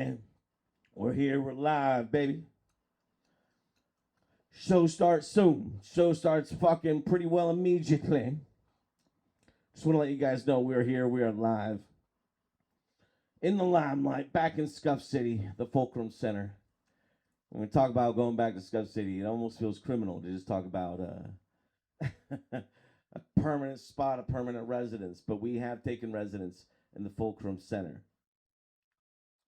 And we're here, we're live, baby. Show starts soon. Show starts fucking pretty well immediately. Just want to let you guys know we're here, we are live. In the Limelight, back in Scuff City, the Fulcrum Center. When we talk about going back to Scuff City, it almost feels criminal to just talk about a permanent spot, a permanent residence. But we have taken residence in the Fulcrum Center.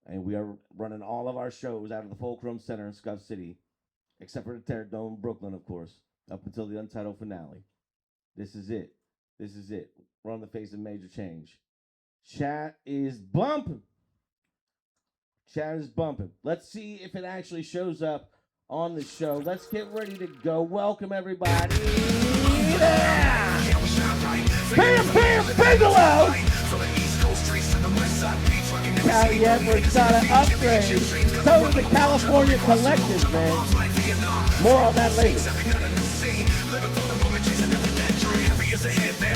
And we are running all of our shows out of the Fulcrum Center in Scuff City, except for the Terror Dome, Brooklyn, of course, up until the Untitled finale. This is it. This is it. We're on the face of major change. Chat is bumping. Chat is bumping. Let's see if it actually shows up on the show. Let's get ready to go. Welcome, everybody. Yeah! Bam, bam, Bigelow! Cali Edwards got an upgrade. So did the California Collective, man. More on that later.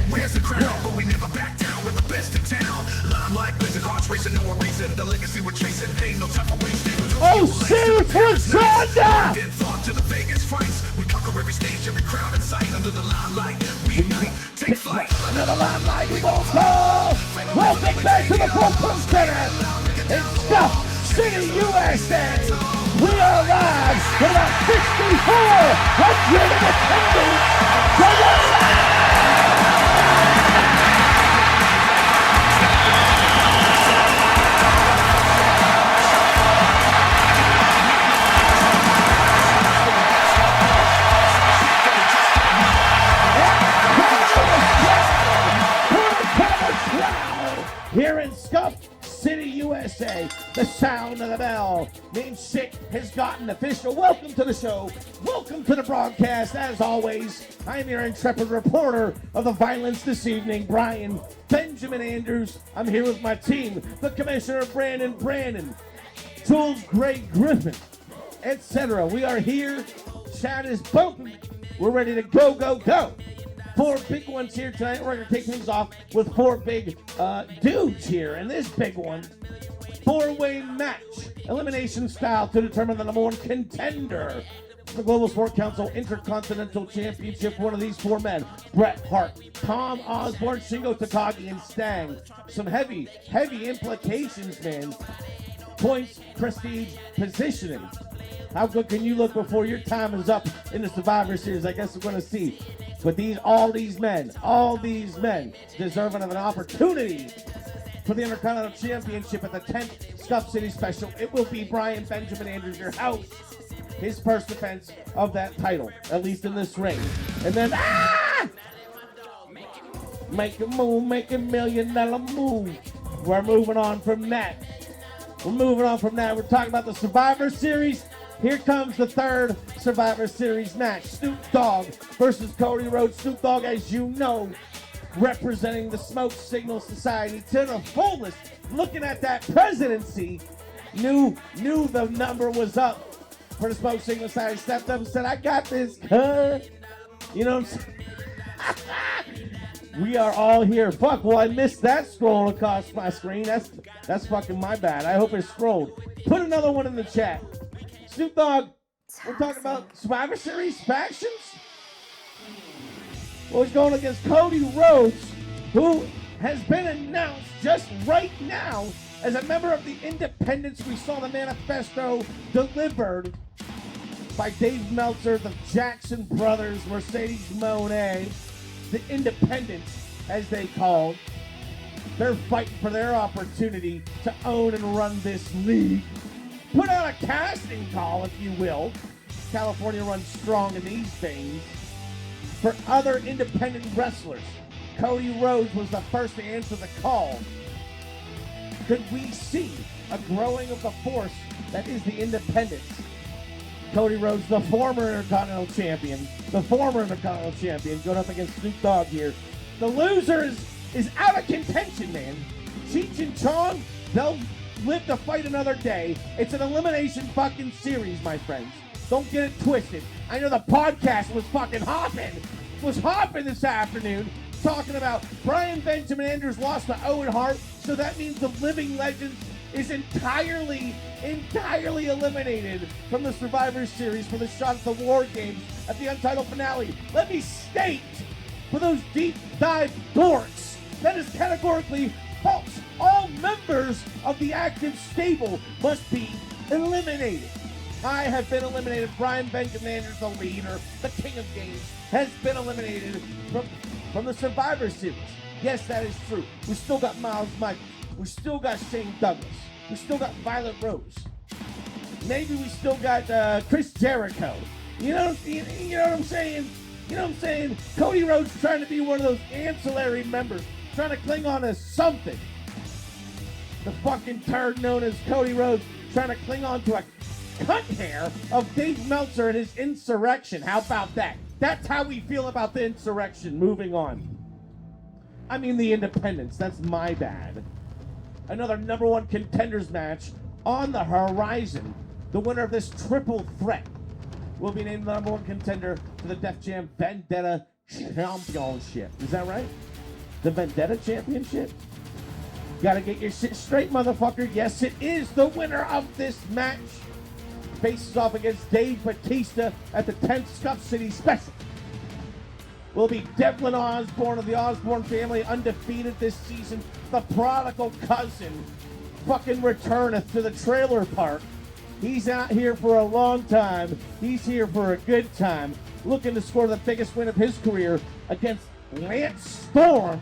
Where's the crown? But we never back down. We're the best in town. Limelight, blazing hearts racing, no reason. The legacy we're chasing. Ain't no time for wasting. Oh, shit, it's Wakanda! Did thought to the Vegas fights. We conquer every stage, every crowd in sight. Under the limelight, we ignite, take flight. Under the limelight, we won't fall. Welcome back to the Fulcrum Center in Scuff City, USA. We are live with about 6,400 attendees. Here in Scuff City, USA, the sound of the bell means shit has gotten official. Welcome to the show. Welcome to the broadcast. As always, I'm your intrepid reporter of the violence this evening, Brian Benjamin Andrews. I'm here with my team, the Commissioner Brandon, Jules Gray Griffin, etc. We are here. Chat is bumping. We're ready to go, go, go. 4 big ones here tonight. We're going to take things off with 4 big dudes here. And this big one, 4-way match, elimination style to determine the number 1 contender for the Global Sport Council Intercontinental Championship. One of these 4 men, Bret Hart, Tom Osborne, Shingo Takagi, and Stang. Some heavy implications, man. Points, prestige, positioning. How good can you look before your time is up in the Survivor Series? I guess we're going to see. But all these men deserving of an opportunity for the Intercontinental Championship at the 10th Scuff City Special. It will be Brian Benjamin Andrews, your host, his first defense of that title, at least in this ring. And then, make a move, make $1 million move. We're moving on from that. We're talking about the Survivor Series. Here comes the 3rd Survivor Series match. Snoop Dogg versus Cody Rhodes. Snoop Dogg, as you know, representing the Smoke Signal Society to the fullest. Looking at that presidency, knew the number was up for the Smoke Signal Society. Stepped up and said, I got this, You know what I'm saying? We are all here. Fuck, well, I missed that scroll across my screen. That's fucking my bad. I hope it scrolled. Put another one in the chat. Snoop Dogg, we're talking about Survivor Series factions? Well, he's going against Cody Rhodes, who has been announced just right now as a member of the Independents. We saw the manifesto delivered by Dave Meltzer, the Jackson Brothers, Mercedes Moné, the Independents, as they called. They're fighting for their opportunity to own and run this league. Put out a casting call, if you will. California runs strong in these things. For other independent wrestlers, Cody Rhodes was the first to answer the call. Could we see a growing of the force that is the Independents? Cody Rhodes, the former Intercontinental Champion, going up against Snoop Dogg here. The loser is out of contention, man. Cheech and Chong, they'll live to fight another day. It's an elimination fucking series, my friends. Don't get it twisted. I know the podcast was fucking hopping this afternoon, talking about Brian Benjamin Andrews lost to Owen Hart, so that means the living legends is entirely eliminated from the Survivor Series for the shot at the War Games at the Untitled finale. Let me state, for those deep dive dorks, that is categorically false. All members of the active stable must be eliminated. I have been eliminated. Brian Benjamin Andrews, the leader, the king of games, has been eliminated from the Survivor Series. Yes, that is true. We still got Miles Michaels. We still got Shane Douglas. We still got Violet Rose. Maybe we still got Chris Jericho. You know what I'm saying? You know what I'm saying? Cody Rhodes trying to be one of those ancillary members, trying to cling on to something. The fucking turd known as Cody Rhodes trying to cling on to a cunt hair of Dave Meltzer and his insurrection. How about that? That's how we feel about the insurrection. Moving on. I mean the independents. That's my bad. Another number one contenders match on the horizon. The winner of this triple threat will be named the number one contender to the Def Jam Vendetta Championship. Is that right? The Vendetta Championship? Gotta get your shit straight, motherfucker. Yes, it is. The winner of this match faces off against Dave Bautista at the 10th Scuff City Special. Will be Devlin Osborne of the Osborne family, undefeated this season. The prodigal cousin fucking returneth to the trailer park. He's out here for a long time. He's here for a good time. Looking to score the biggest win of his career against Lance Storm.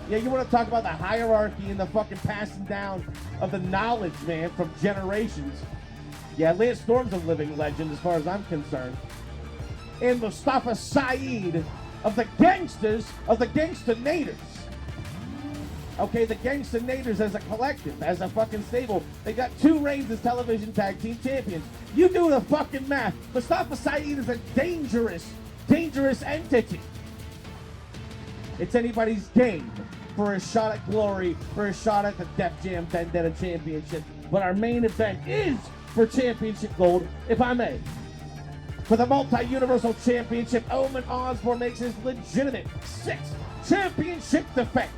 Yeah, you want to talk about the hierarchy and the fucking passing down of the knowledge, man, from generations. Yeah, Lance Storm's a living legend as far as I'm concerned. And Mustafa Saeed of the Gangsters of the Gangstanators. Okay, the Gangstanators as a collective, as a fucking stable, they got 2 reigns as television tag team champions. You do the fucking math. Mustafa Saeed is a dangerous entity. It's anybody's game for a shot at glory, for a shot at the Def Jam Vendetta Championship. But our main event is for championship gold, if I may. For the multi-universal championship, Owen Osborne makes his legitimate 6th championship defense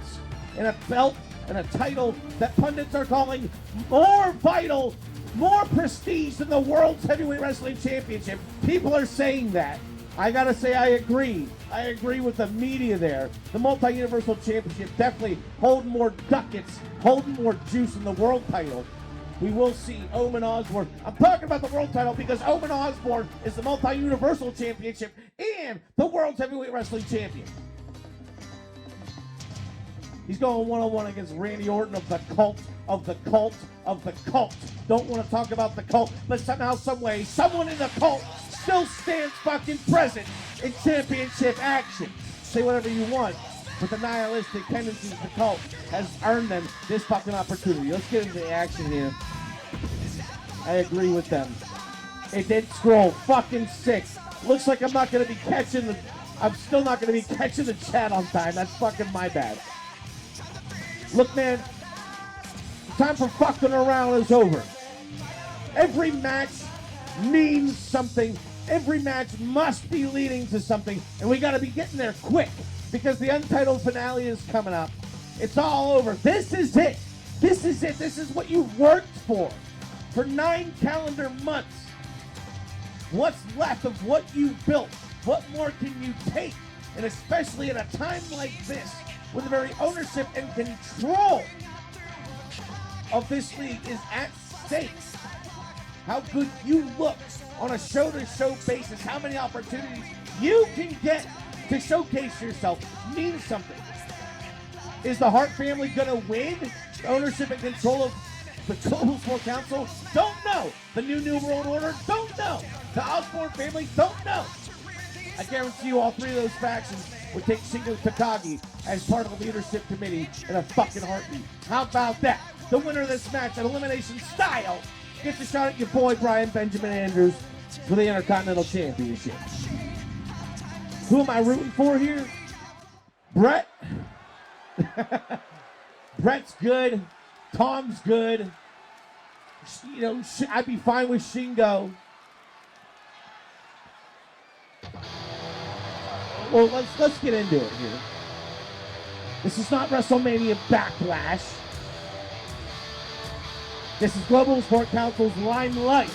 in a belt and a title that pundits are calling more vital, more prestige than the World's Heavyweight Wrestling Championship. People are saying that. I gotta say I agree. I agree with the media there. The multi-universal championship definitely holding more ducats, holding more juice than the world title. We will see Owen Osborne. I'm talking about the world title because Owen Osborne is the multi-universal championship and the World's Heavyweight Wrestling Champion. He's going one-on-one against Randy Orton of the Cult, of the Cult, of the Cult. Don't want to talk about the Cult, but somehow, some way, someone in the Cult still stands fucking present in championship action. Say whatever you want, but the nihilistic tendencies of the Cult has earned them this fucking opportunity. Let's get into the action here. I agree with them. It did scroll fucking 6. Looks like I'm not going to be catching the... I'm still not going to be catching the chat on time. That's fucking my bad. Look, man, the time for fucking around is over. Every match means something. Every match must be leading to something, and we got to be getting there quick because the Untitled finale is coming up. It's all over. This is it. This is it. This is what you've worked for 9 calendar months. What's left of what you built? What more can you take? And especially at a time like this, with the very ownership and control of this league is at stake. How good you look on a show-to-show basis, how many opportunities you can get to showcase yourself means something. Is the Hart family gonna win ownership and control of the Global Sport Council? Don't know. The New World Order? Don't know. The Osborne family? Don't know. I guarantee you all 3 of those factions would take Shingo Takagi as part of the leadership committee in a fucking heartbeat. How about that? The winner of this match at elimination style gets a shot at your boy Brian Benjamin Andrews for the Intercontinental Championship. Who am I rooting for here? Brett. Brett's good. Tom's good. You know, I'd be fine with Shingo. Well, let's get into it here. This is not WrestleMania Backlash. This is Global Sport Council's Limelight.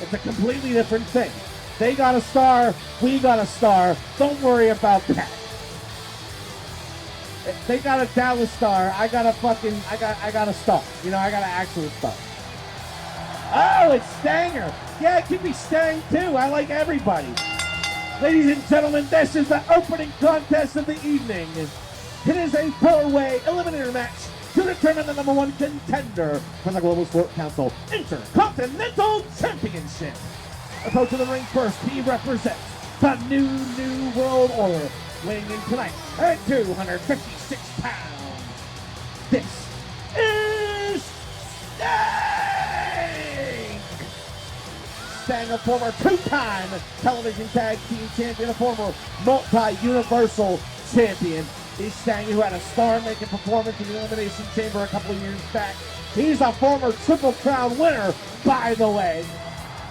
It's a completely different thing. They got a star, we got a star. Don't worry about that. They got a Dallas star, I got a star. You know, I got an actual star. Oh, it's Stanger. Yeah, it could be Stang too. I like everybody. Ladies and gentlemen, this is the opening contest of the evening. It is a four-way eliminator match to determine the number one contender for the Global Sport Council Intercontinental Championship. Approaching the ring first, he represents the new world order, weighing in tonight at 256 pounds. This is Stang! Stang, a former two-time television tag team champion, a former multi-universal champion. He's Stang, who had a star-making performance in the Elimination Chamber a couple of years back. He's a former Triple Crown winner, by the way.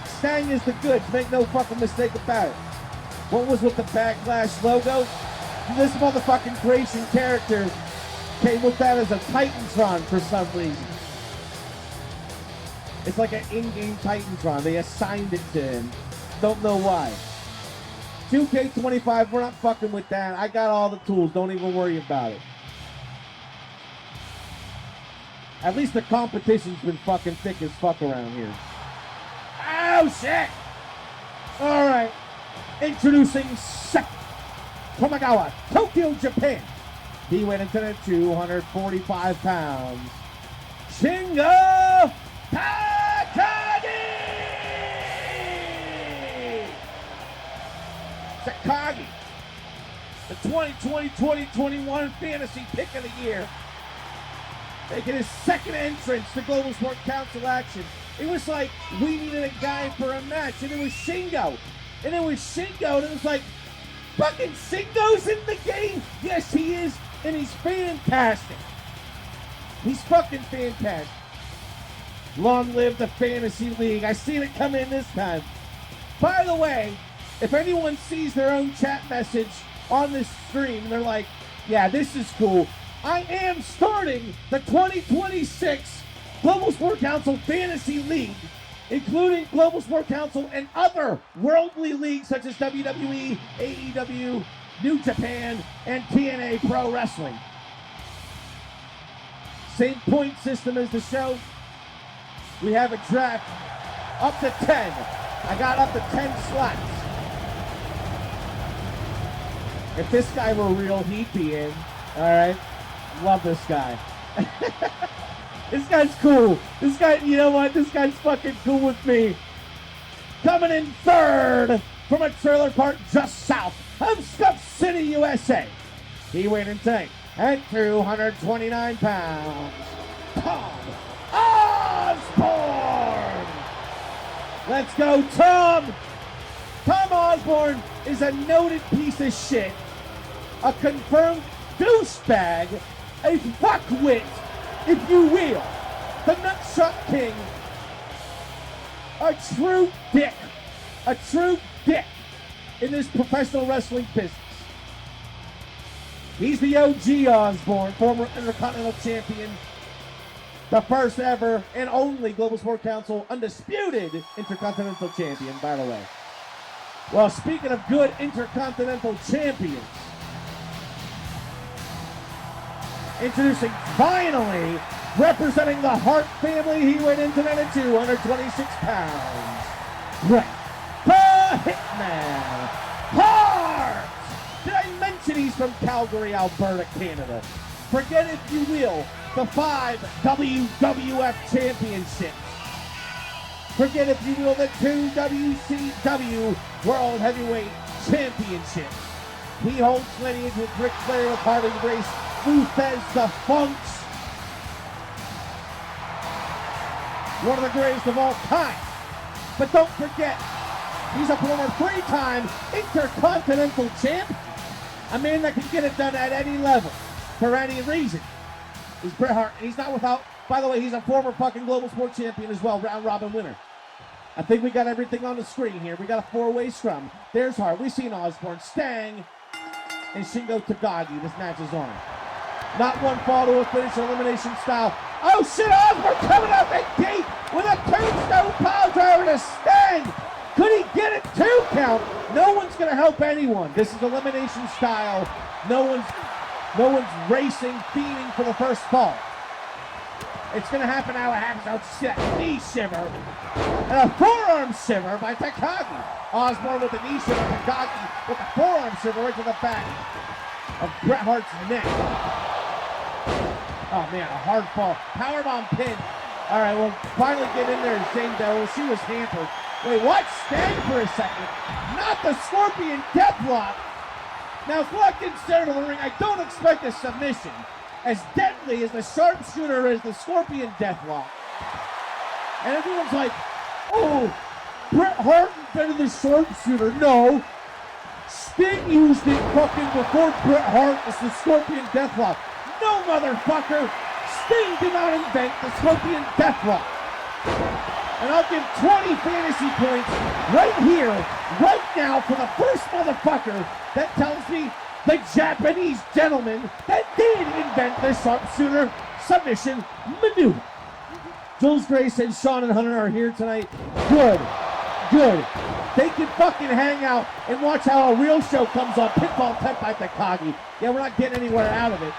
Stang is the goods, make no fucking mistake about it. What was with the Backlash logo? This motherfucking Grayson character came with that as a Titantron for some reason. It's like an in-game Titantron. They assigned it to him. Don't know why. 2K25, we're not fucking with that. I got all the tools. Don't even worry about it. At least the competition's been fucking thick as fuck around here. Oh, shit! Alright. Introducing Seth Tomagawa, Tokyo, Japan. He went into the 245 pounds. Shingo Takagi! Takagi, the 2020-2021 Fantasy Pick of the Year, making his second entrance to Global Sport Council action. It was like we needed a guy for a match, and it was Shingo. And it was like, fucking Shingo's in the game. Yes, he is, and he's fantastic. He's fucking fantastic. Long live the Fantasy League. I seen it come in this time. By the way, if anyone sees their own chat message on this stream, they're like, yeah, this is cool. I am starting the 2026 Global Sport Council Fantasy League, including Global Sport Council and other worldly leagues such as WWE, AEW, New Japan, and TNA Pro Wrestling. Same point system as the show. We have a draft up to 10. I got up to 10 slots. If this guy were real, he'd be in. All right. Love this guy. This guy's cool. This guy, you know what? This guy's fucking cool with me. Coming in third from a trailer park just south of Scuff City, USA. He weighed in tonight at 229 pounds. Tom Osborne. Let's go, Tom. Tom Osborne is a noted piece of shit, a confirmed douchebag, a fuckwit, if you will, the Nutshot King, a true dick in this professional wrestling business. He's the OG Osborne, former Intercontinental Champion, the first ever and only Global Sport Council undisputed Intercontinental Champion, by the way. Well, speaking of good Intercontinental Champions, introducing finally, representing the Hart family, he went into that at 226 pounds. Bret the Hitman Hart! Did I mention he's from Calgary, Alberta, Canada? Forget, if you will, the 5 WWF championships. Forget, if you will, the 2 WCW World Heavyweight Championships. He holds lineage with Ric Flair, with Harley Race, Luthez the Funks. One of the greatest of all time. But don't forget, he's a former 3-time Intercontinental Champ. A man that can get it done at any level, for any reason. He's Bret Hart, and he's not without, by the way, he's a former fucking Global Sport Champion as well, round robin winner. I think we got everything on the screen here. We got a 4-way scrum. There's Hart. We've seen Osborne, Stang, and Shingo Takagi. This match is on. Not one fall to a finish, elimination style. Oh shit, Osborne coming out that gate. with a tombstone pile driver to Sting. Could he get it 2 count? No one's going to help anyone. This is elimination style. No one's racing, fiending for the first fall. It's going to happen how it happens. Oh shit, knee shiver. And a forearm shiver by Takagi. Osborne with the knee shiver, Takagi with the forearm shiver right to the back of Bret Hart's neck. Oh man, a hard fall. Powerbomb pin. All right, we'll finally get in there, Zane Devil. She was hampered. Wait, what? Stand for a second. Not the Scorpion Deathlock. Now, locked in center of the ring, I don't expect a submission. As deadly as the sharpshooter is the Scorpion Deathlock. And everyone's like, oh, Bret Hart invented the sharpshooter. No. Sting used it fucking before Bret Hart as the Scorpion Deathlock. No, motherfucker. Sting did not invent the Scorpion Deathlock. And I'll give 20 fantasy points right here, right now, for the first motherfucker that tells me the Japanese gentleman that did invent the sharpshooter submission maneuver. Jules Grace and Sean and Hunter are here tonight. Good. They can fucking hang out and watch how a real show comes on. Pitfall 10 by Takagi. Yeah, we're not getting anywhere out of it.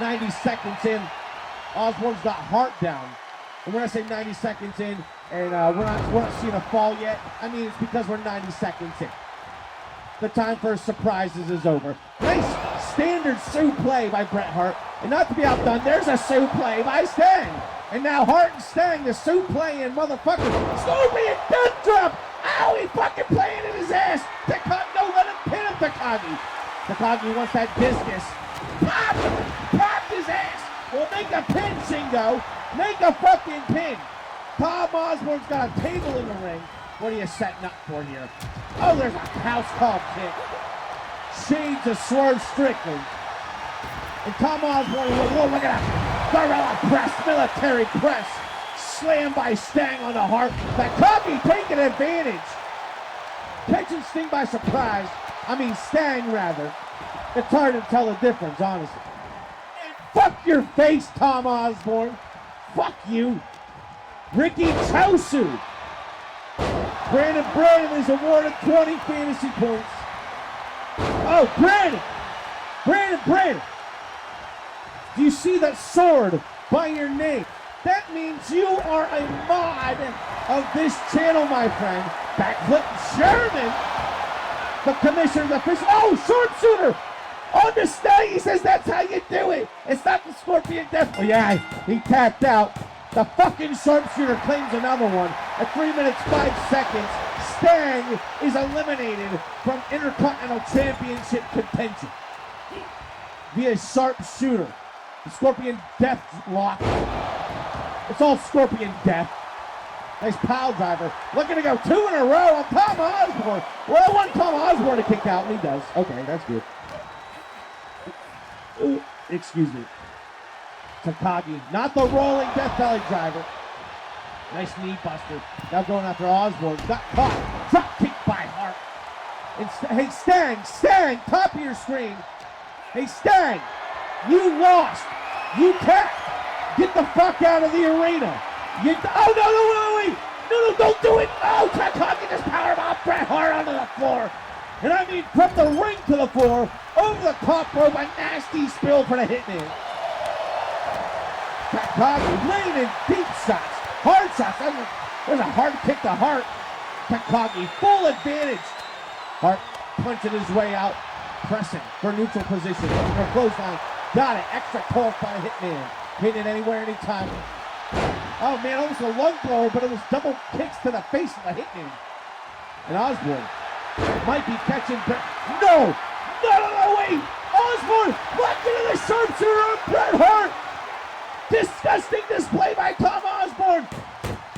90 seconds in, Osborne's got Hart down. And when I say 90 seconds in, and we're not seeing a fall yet, I mean it's because we're 90 seconds in. The time for surprises is over. Nice standard suplex by Bret Hart. And not to be outdone, there's a suplex by Sting. And now Hart and Sting, the suplex and motherfucker. Scorpion death drop. Ow, he fucking playing in his ass. Takagi, no, let him pin him, Takagi. Takagi wants that discus. Pop his ass. Well, make a pin, Shingo. Make a fucking pin. Tom Osborne's got a table in the ring. What are you setting up for here? Oh, there's a house call kick. Shades of Swerve Strickland. And Tom Osborne, oh, look at that. Gorilla press, military press. Slam by Sting on the heart. Takagi taking advantage. Catching Sting by surprise. I mean, Sting, rather. It's hard to tell the difference, honestly. And fuck your face, Tom Osborne. Fuck you. Ricky Chosu. Brandon is awarded 20 fantasy points. Oh, Brandon. Do you see that sword by your name? That means you are a mod of this channel, my friend. Backflip German. The commissioner's official. Oh, sharpshooter. On the stage, he says that's how you do it. It's not the Scorpion Death. Oh, yeah, he tapped out. The fucking sharpshooter claims another one. At 3 minutes, 5 seconds, Sting is eliminated from Intercontinental Championship contention via sharpshooter. The Scorpion Death lock. It's all Scorpion Death. Nice pile driver. Looking to go 2 in a row on Tom Osborne. Well, I want Tom Osborne to kick out, and he does. Okay, that's good. Excuse me. Takagi, not the rolling death belly driver. Nice knee buster. Now going after Osborne. Got caught. Drop kick by Hart. And hey, Stang, top of your screen. Hey, Stang, you lost. You tapped. Get the fuck out of the arena. Oh, no, wait. No, don't do it. Oh, Takagi just powerbomb Bret Hart onto the floor. And I mean from the ring to the floor, over the top rope, a nasty spill for the Hitman. Takagi laying in deep shots, hard shots. There's a hard kick to Hart. Takagi, full advantage. Hart punching his way out, pressing for neutral position. For clothesline, got it. Extra torque by the Hitman. Hitting it anywhere, anytime. Oh man, almost a lung blower, but it was double kicks to the face of the Hitman. And Osborne might be catching Bret. No, wait. Osborne locked into the sharpshooter on Bret Hart. Disgusting display by Tom Osborne.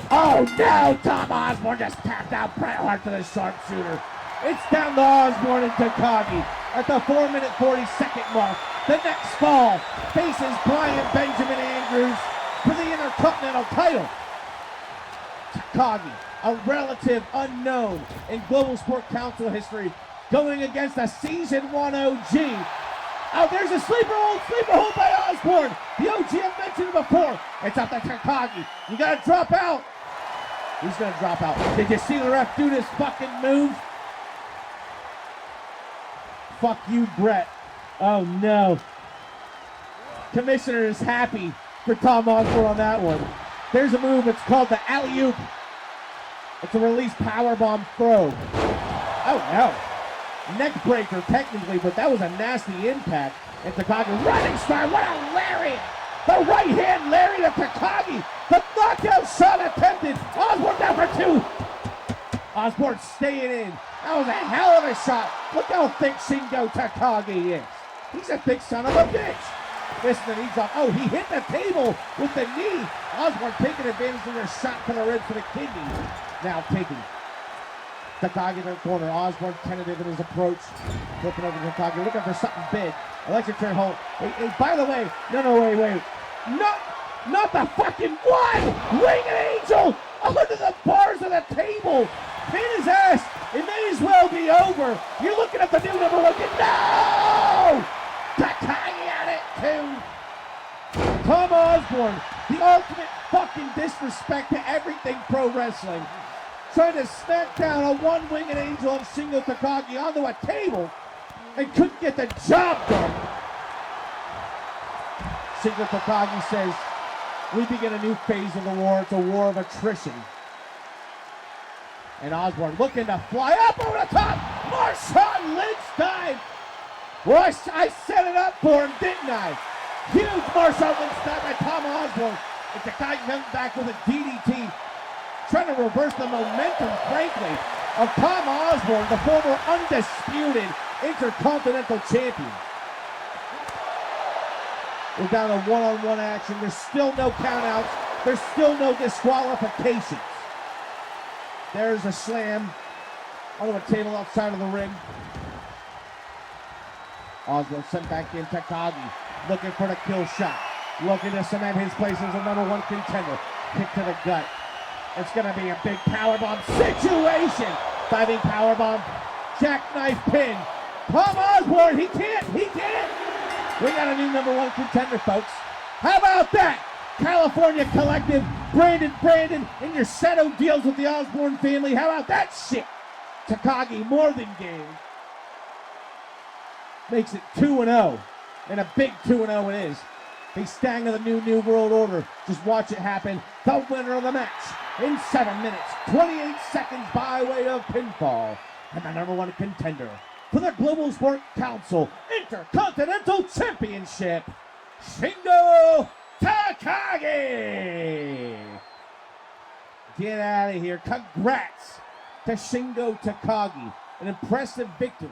Oh no, Tom Osborne just tapped out Bret Hart to the sharpshooter. It's down to Osborne and Takagi at the 4-minute 40-second mark. The next fall faces Brian Benjamin Andrews for the Intercontinental title. Takagi, a relative unknown in Global Sport Council history, going against a Season 1 OG, Oh, there's a sleeper hold by Osborne. The OG I've mentioned before. It's up to Takagi. You gotta drop out. He's gonna drop out. Did you see the ref do this fucking move? Fuck you, Brett. Oh no. Commissioner is happy for Tom Osborne on that one. There's a move. It's called the alley-oop. It's a release powerbomb throw. Oh no. Neck breaker technically, but that was a nasty impact. And Takagi running star. What a lariat! The right hand lariat of Takagi. The knockout shot attempted. Osborne down for 2. Osborne staying in. That was a hell of a shot. Look how thick Shingo Takagi is. He's a big son of a bitch. Listen, he's up. Oh, he hit the table with the knee. Osborne taking advantage of their shot to the ribs to the kidney. Now taking Takagi in the corner. Osborne tentative in his approach. Flipping over to Takagi, looking for something big. Electric chair hold. Hey, by the way, wait. Not the fucking one! Winged Angel under the bars of the table. Pin his ass. It may as well be over. You're looking at the new number 1. No! Takagi at it too. Tom Osborne, the ultimate fucking disrespect to everything pro wrestling. Trying to smack down a one-winged angel of Shingo Takagi onto a table and couldn't get the job done. Shingo Takagi says, we begin a new phase of the war. It's a war of attrition. And Osborne looking to fly up over the top. Marshawn Lynch dive. Well, I set it up for him, didn't I? Huge Marshawn Lynch dive by Tom Osborne. And Takagi comes back with a DDT. Trying to reverse the momentum, frankly, of Tom Osborne, the former undisputed Intercontinental Champion. We're down to one-on-one action. There's still no countouts. There's still no disqualifications. There's a slam onto a table outside of the ring. Osborne sent back in. Takagi looking for the kill shot. Looking to cement his place as a number 1 contender. Kick to the gut. It's going to be a big powerbomb situation. Diving powerbomb. Jackknife pin. Tom Osborne, he can't. We got a new number 1 contender, folks. How about that? California Collective, Brandon, and your Seto deals with the Osborne family. How about that shit? Takagi more than game. Makes it 2-0. And a big 2-0 it is. He's staying in the new world order. Just watch it happen. The winner of the match in 7 minutes, 28 seconds by way of pinfall. And the number 1 contender for the Global Sport Council Intercontinental Championship, Shingo Takagi. Get out of here. Congrats to Shingo Takagi. An impressive victory.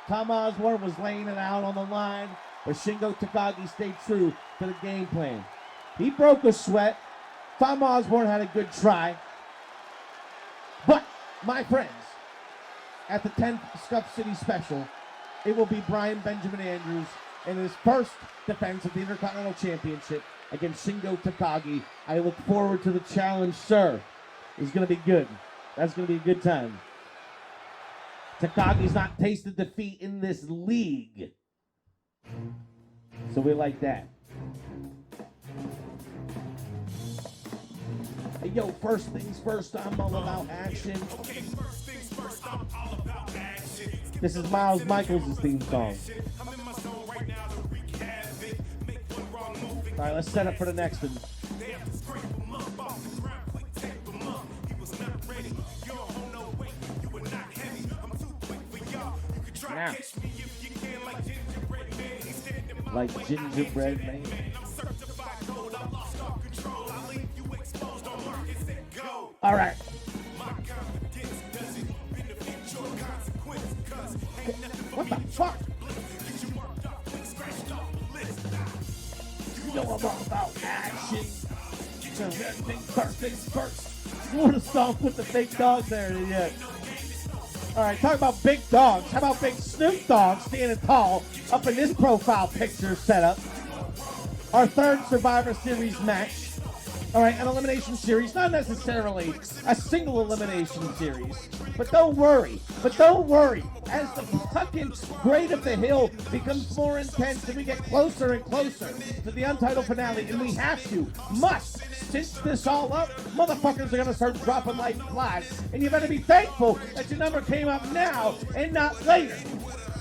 Tom Osborne was laying it out on the line, but Shingo Takagi stayed true to the game plan. He broke a sweat. Tom Osborne had a good try. But, my friends, at the 10th Scuff City Special, it will be Brian Benjamin Andrews in his first defense of the Intercontinental Championship against Shingo Takagi. I look forward to the challenge, sir. It's going to be good. That's going to be a good time. Takagi's not tasted defeat in this league. So we like that. Hey, yo, first things first, I'm all about action. This is Miles Michaels' theme song. All right, let's set up for the next one. Now, like gingerbread man. All right. What the fuck? You know I'm all about action. So first things first. What a song with the big dog there yet. All right, talk about big dogs. How about big Snoop Dogg standing tall up in this profile picture setup? Our third Survivor Series match. All right, an elimination series, not necessarily a single elimination series, but don't worry, as the fucking grade of the hill becomes more intense and we get closer and closer to the untitled finale, and we must cinch this all up, motherfuckers are gonna start dropping like flies, and you better be thankful that your number came up now and not later.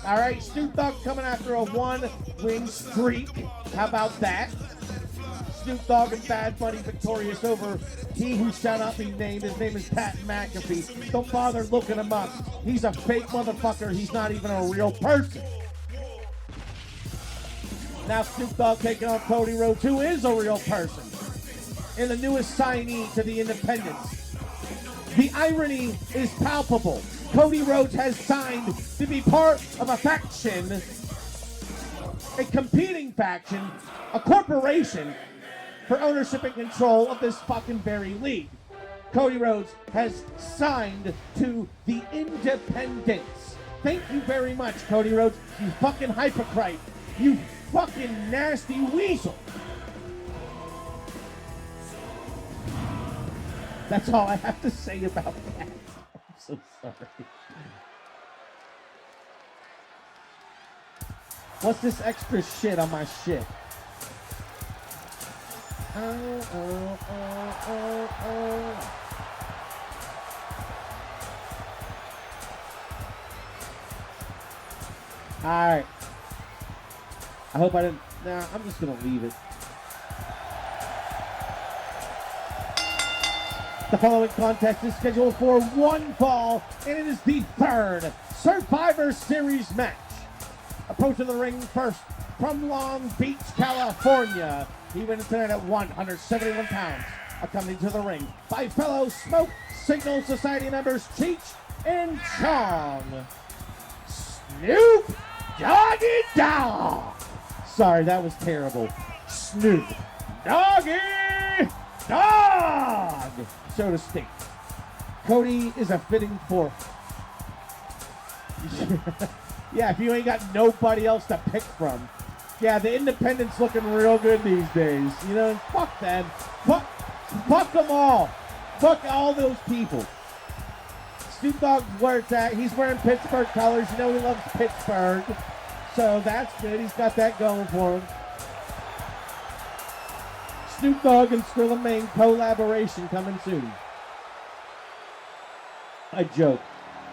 All right, Snoop Dogg coming after a 1-win streak. How about that? Snoop Dogg and Bad Bunny victorious over he who shall not be named. His name is Pat McAfee. Don't bother looking him up. He's a fake motherfucker. He's not even a real person. Now Snoop Dogg taking on Cody Rhodes, who is a real person, and the newest signee to the Independents. The irony is palpable. Cody Rhodes has signed to be part of a faction, a competing faction, a corporation for ownership and control of this fucking very league. Cody Rhodes has signed to the Independents. Thank you very much, Cody Rhodes, you fucking hypocrite. You fucking nasty weasel. That's all I have to say about that. I'm so sorry. What's this extra shit on my shit? Alright. I hope I didn't. Nah, I'm just gonna leave it. The following contest is scheduled for one fall, and it is the third Survivor Series match. Approaching the ring first from Long Beach, California. He went tonight at 171 pounds. Accompanied to the ring by fellow Smoke Signal Society members Cheech and Chong. Snoop Doggy Dogg. Sorry, that was terrible. Snoop Doggy Dogg, so to speak. Cody is a fitting fourth. Yeah, if you ain't got nobody else to pick from. Yeah, the Independents looking real good these days. You know, fuck them. Fuck them all. Fuck all those people. Snoop Dogg's where it's at. He's wearing Pittsburgh colors. You know he loves Pittsburgh. So that's good. He's got that going for him. Snoop Dogg and Skrilla Maine collaboration coming soon. A joke.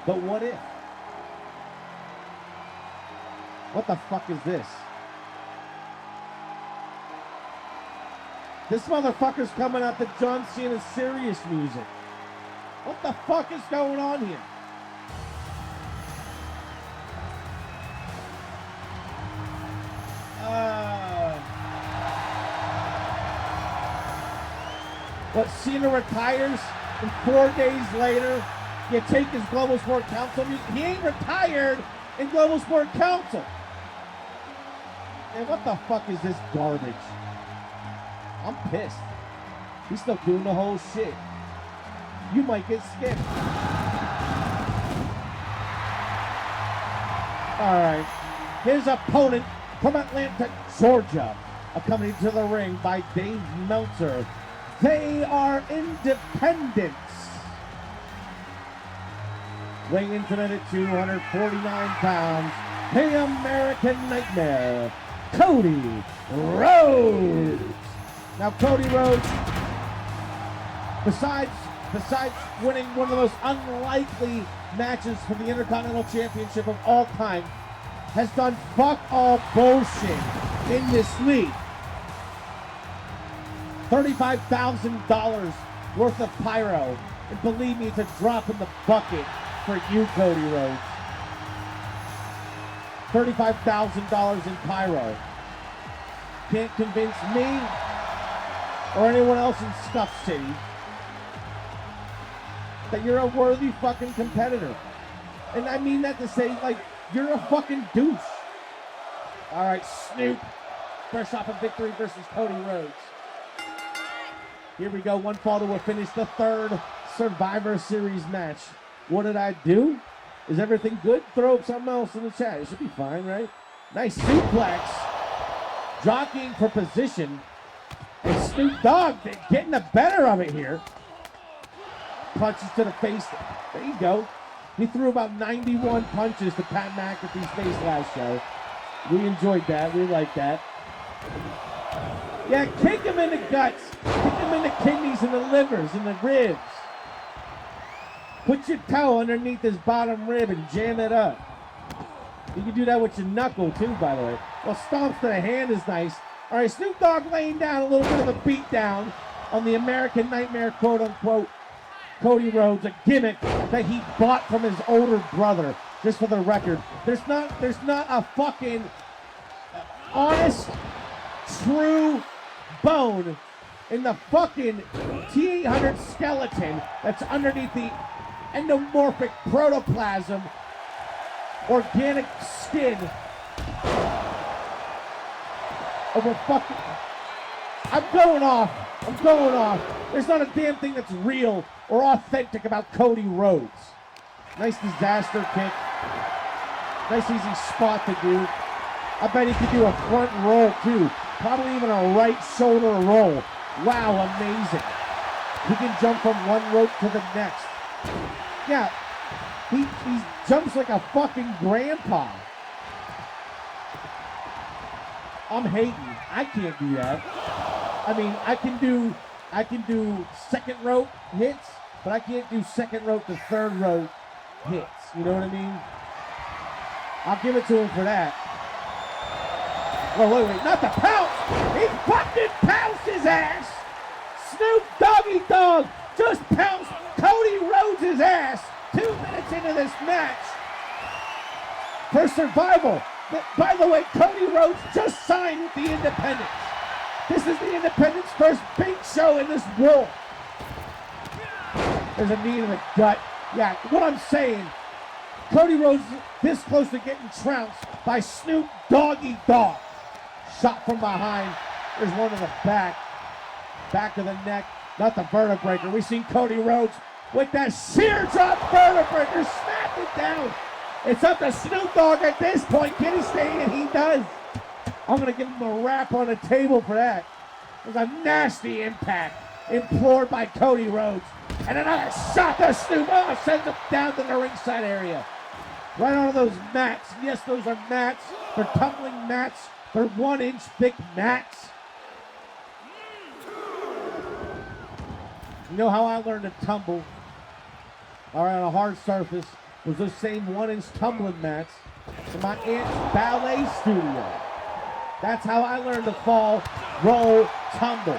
But what if? What the fuck is this? This motherfucker's coming out to John Cena's serious music. What the fuck is going on here? What, Cena retires and 4 days later you take his Global Sport Council music? He ain't retired in Global Sport Council. And what the fuck is this garbage? I'm pissed. He's still doing the whole shit. You might get skipped. Alright. His opponent from Atlanta, Georgia, accompanied to the ring by Dave Meltzer. They are Independents. Weighing in tonight at 249 pounds, the American Nightmare, Cody Rhodes. Now Cody Rhodes, besides winning one of the most unlikely matches for the Intercontinental Championship of all time, has done fuck all bullshit in this league. $35,000 worth of pyro, and believe me, it's a drop in the bucket for you, Cody Rhodes. $35,000 in pyro. Can't convince me or anyone else in Scuff City that you're a worthy fucking competitor. And I mean that to say, like, you're a fucking douche. All right, Snoop, fresh off a victory versus Cody Rhodes. Here we go, one fall to a finish, the third Survivor Series match. What did I do? Is everything good? Throw up something else in the chat. It should be fine, right? Nice suplex. Jockeying for position. And Snoop Dogg getting the better of it here. Punches to the face. There you go. He threw about 91 punches to Pat McAfee's face last show. We enjoyed that. We liked that. Yeah, kick him in the guts. Kick him in the kidneys and the livers and the ribs. Put your toe underneath his bottom rib and jam it up. You can do that with your knuckle too, by the way. Well, stomps to the hand is nice. All right, Snoop Dogg laying down a little bit of a beat down on the American Nightmare, quote unquote, Cody Rhodes, a gimmick that he bought from his older brother. Just for the record, there's not a fucking honest, true bone in the fucking T-800 skeleton that's underneath the endomorphic protoplasm, organic skin of a fucking... I'm going off. There's not a damn thing that's real or authentic about Cody Rhodes. Nice disaster kick. Nice easy spot to do. I bet he could do a front roll too. Probably even a right shoulder roll. Wow, amazing. He can jump from one rope to the next. Yeah, he jumps like a fucking grandpa. I'm hating. I can't do that. I mean, I can do second rope hits, but I can't do second rope to third rope hits. You know what I mean? I'll give it to him for that. Well, wait, not the pounce. He fucking pounced his ass. Snoop Doggy Dogg just pounced Cody Rhodes' ass 2 minutes into this match for survival. By the way, Cody Rhodes just signed with the Independents. This is the Independents' first big show in this world. There's a knee in the gut. Yeah, what I'm saying, Cody Rhodes is this close to getting trounced by Snoop Doggy Dogg. Shot from behind. There's one in the back. Back of the neck. Not the vertebraker. We've seen Cody Rhodes with that sheer drop vertebraker. Snap it down. It's up to Snoop Dogg at this point. Can he stay in? He does. I'm going to give him a rap on the table for that. It was a nasty impact implored by Cody Rhodes. And another shot to Snoop. Oh, sends him down to the ringside area. Right onto those mats. Yes, those are mats. They're tumbling mats. They're 1-inch thick mats. You know how I learned to tumble? All right, on a hard surface was those same 1-inch tumbling mats from my aunt's ballet studio. That's how I learned to fall, roll, tumble.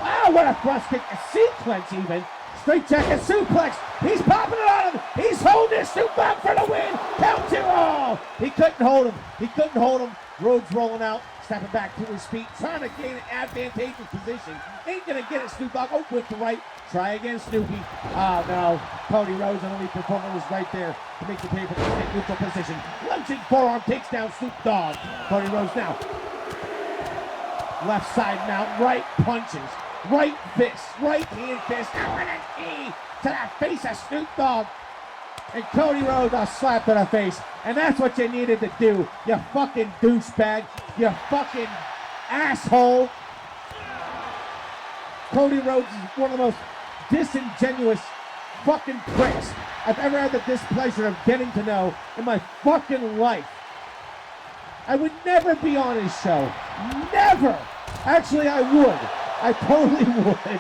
Wow, what a thrust kick, a sequence even. Straight jacket suplex. He's popping it on him. He's holding his Snoop Dogg for the win. Count 2. Oh, he couldn't hold him. Rhodes rolling out, stepping back to his feet, trying to gain an advantageous position. Ain't gonna get it, Snoop Dogg. Oh, with the right. Try again, Snoopy. Oh, no. Cody Rhodes, an elite performer, was right there to make the paper take neutral position. Lunging forearm takes down Snoop Dogg. Cody Rhodes now. Left side mount, right punches, right fist, right hand fist, and with a knee to the face of Snoop Dogg. And Cody Rhodes a slap to the face. And that's what you needed to do, you fucking douchebag, you fucking asshole. Cody Rhodes is one of the most disingenuous fucking pricks I've ever had the displeasure of getting to know in my fucking life. I would never be on his show. Never. Actually, I would. I totally would.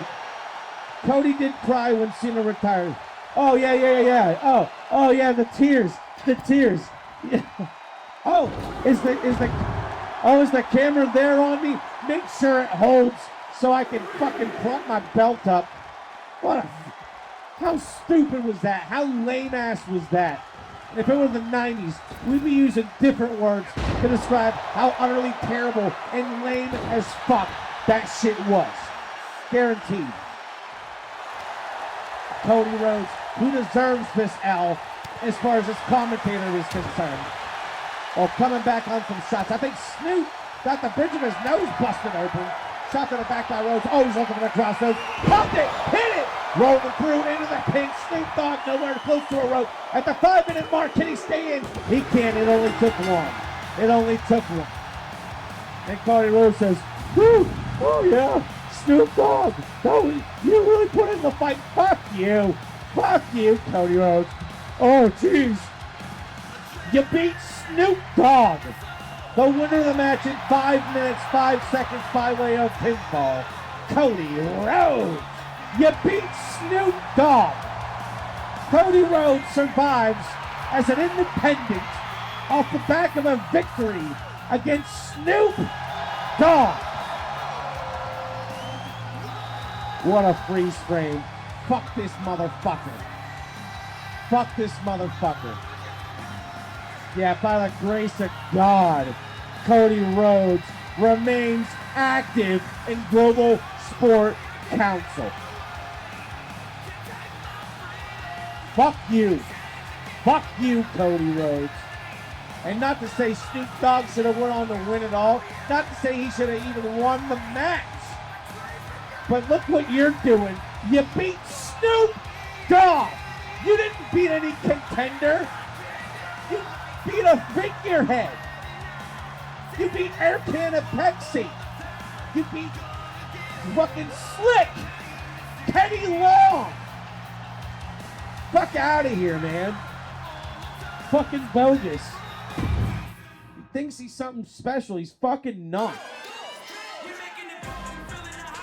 Cody did cry when Cena retired. Oh, yeah. Oh, yeah, the tears. Yeah. Oh, is the camera there on me? Make sure it holds so I can fucking prop my belt up. How stupid was that? How lame ass was that? If it were the 90s, we'd be using different words to describe how utterly terrible and lame as fuck that shit was. Guaranteed. Cody Rhodes, who deserves this L as far as this commentator is concerned. Well, coming back on some shots. I think Snoop got the bridge of his nose busted open. Shot to the back by Rhodes. Oh, he's looking for the crossroads. Pumped it, hit it. Rolling through into the pin. Snoop Dogg nowhere close to a rope. At the 5-minute mark, can he stay in? He can't. It only took one. And Cody Rhodes says, whoo, oh yeah, Snoop Dogg. No, you really put in the fight. Fuck you. Fuck you, Cody Rhodes. Oh, jeez. You beat Snoop Dogg. The winner of the match in 5 minutes, 5 seconds by way of pinfall. Cody Rhodes. You beat Snoop Dogg. Cody Rhodes survives as an independent off the back of a victory against Snoop Dogg. What a freeze frame. Fuck this motherfucker. Fuck this motherfucker. Yeah, by the grace of God, Cody Rhodes remains active in Global Sport Council. Fuck you. Fuck you, Cody Rhodes. And not to say Snoop Dogg should have went on to win it all. Not to say he should have even won the match. But look what you're doing. You beat Snoop Dogg. You didn't beat any contender. You beat a figurehead. You beat Air Can of Pepsi. You beat fucking Slick. Kenny Long. Fuck out of here, man. Fucking bogus. He thinks he's something special. He's fucking not.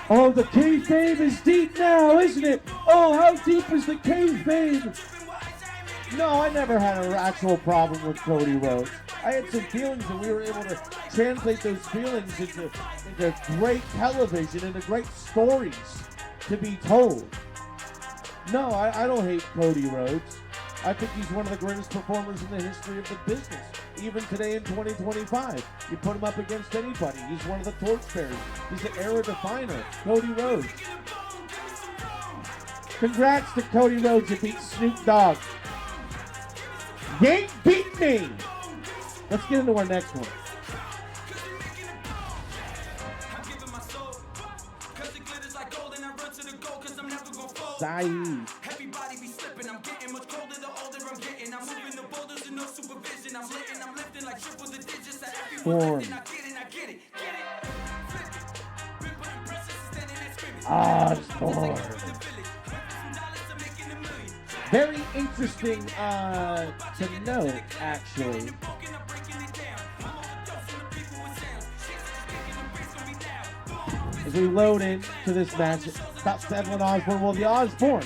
Oh, the kayfabe is deep now, isn't it? Oh, how deep is the kayfabe? No, I never had an actual problem with Cody Rhodes. I had some feelings, and we were able to translate those feelings into great television, into great stories to be told. No, I don't hate Cody Rhodes. I think he's one of the greatest performers in the history of the business. Even today in 2025, you put him up against anybody. He's one of the torchbearers. He's the era definer, Cody Rhodes. Congrats to Cody Rhodes, you beat Snoop Dogg. You ain't beat me. Let's get into our next one. Saeed. Everybody be slipping, I'm getting much colder the older I'm getting. I'm moving the boulders with no supervision. I'm lifting like triple the digits that everyone lifting. I get it. Osborne. Very interesting to note, actually. As we load into this match about Devlin Osborne. Well, the Osbornes,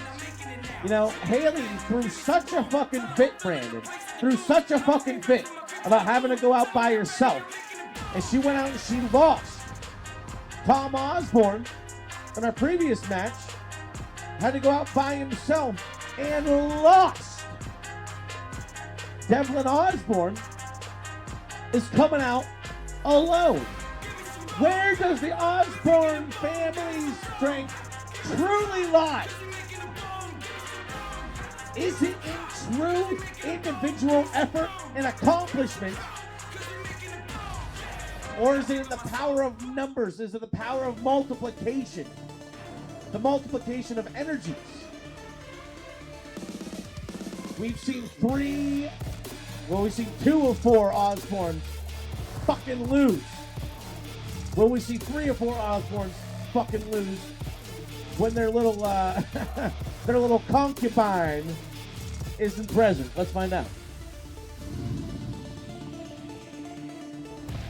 you know, Haley threw such a fucking fit, Brandon. Threw such a fucking fit about having to go out by herself. And she went out and she lost. Tom Osborne, in our previous match, had to go out by himself and lost. Devlin Osborne is coming out alone. Where does the Osborne family's strength truly lie? Is it in true individual effort and accomplishment? Or is it in the power of numbers? Is it the power of multiplication? The multiplication of energies? We've seen we've seen 2 of 4 Osborne fucking lose. Will we see 3 or 4 Osbornes fucking lose when their little concubine isn't present? Let's find out.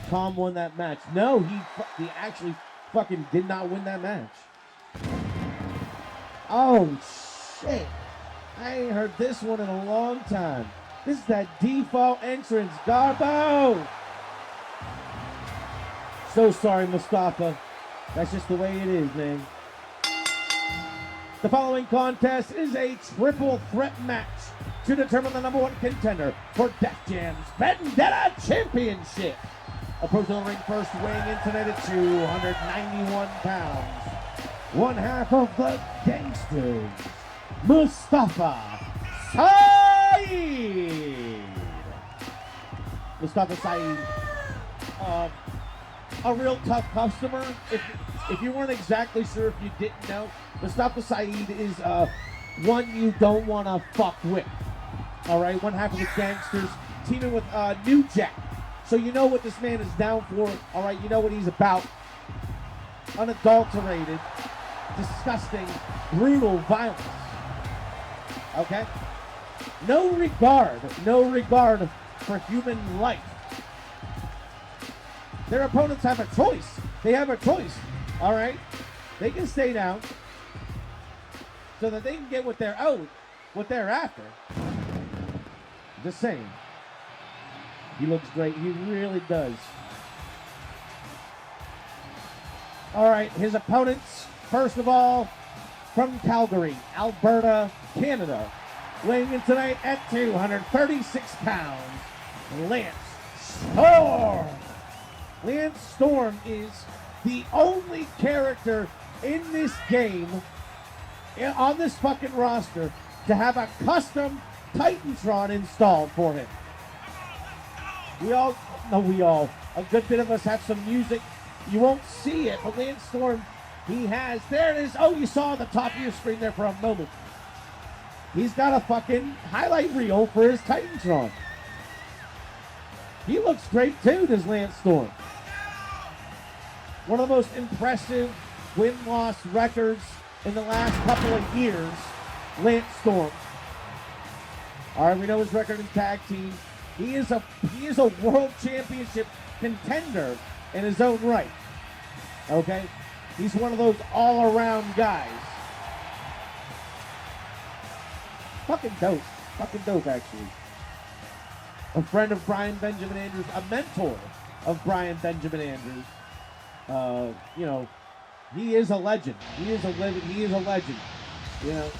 Tom won that match. No, he actually fucking did not win that match. Oh shit! I ain't heard this one in a long time. This is that default entrance, Garbo. So sorry, Mustafa. That's just the way it is, man. The following contest is a triple threat match to determine the number 1 contender for Def Jam's Vendetta Championship. Approaching the ring first, weighing in tonight at 291 pounds. One half of the Gangsters, Mustafa Saeed. Mustafa Saeed. A real tough customer. If you weren't exactly sure, if you didn't know, Mustafa Saeed is one you don't want to fuck with. All right, one half of the Gangsters teaming with New Jack. So you know what this man is down for. All right, you know what he's about. Unadulterated. disgusting, brutal violence. Okay? No regard for human life. Their opponents have a choice. They have a choice. All right? They can stay down so that they can get what they're owed, what they're after. Just saying. He looks great. He really does. All right, his opponents, first of all, from Calgary, Alberta, Canada, weighing in tonight at 236 pounds, Lance Storm. Lance Storm is the only character in this game, on this fucking roster, to have a custom Titantron installed for him. A good bit of us have some music. You won't see it, but Lance Storm, he has, there it is. Oh, you saw the top of your screen there for a moment. He's got a fucking highlight reel for his Titantron. He looks great too, does Lance Storm. One of the most impressive win-loss records in the last couple of years, Lance Storm. All right, we know his record in tag team. He is a world championship contender in his own right. Okay? He's one of those all-around guys. Fucking dope, actually. A friend of Brian Benjamin Andrews, a mentor of Brian Benjamin Andrews. He is a legend. He is a legend. You know.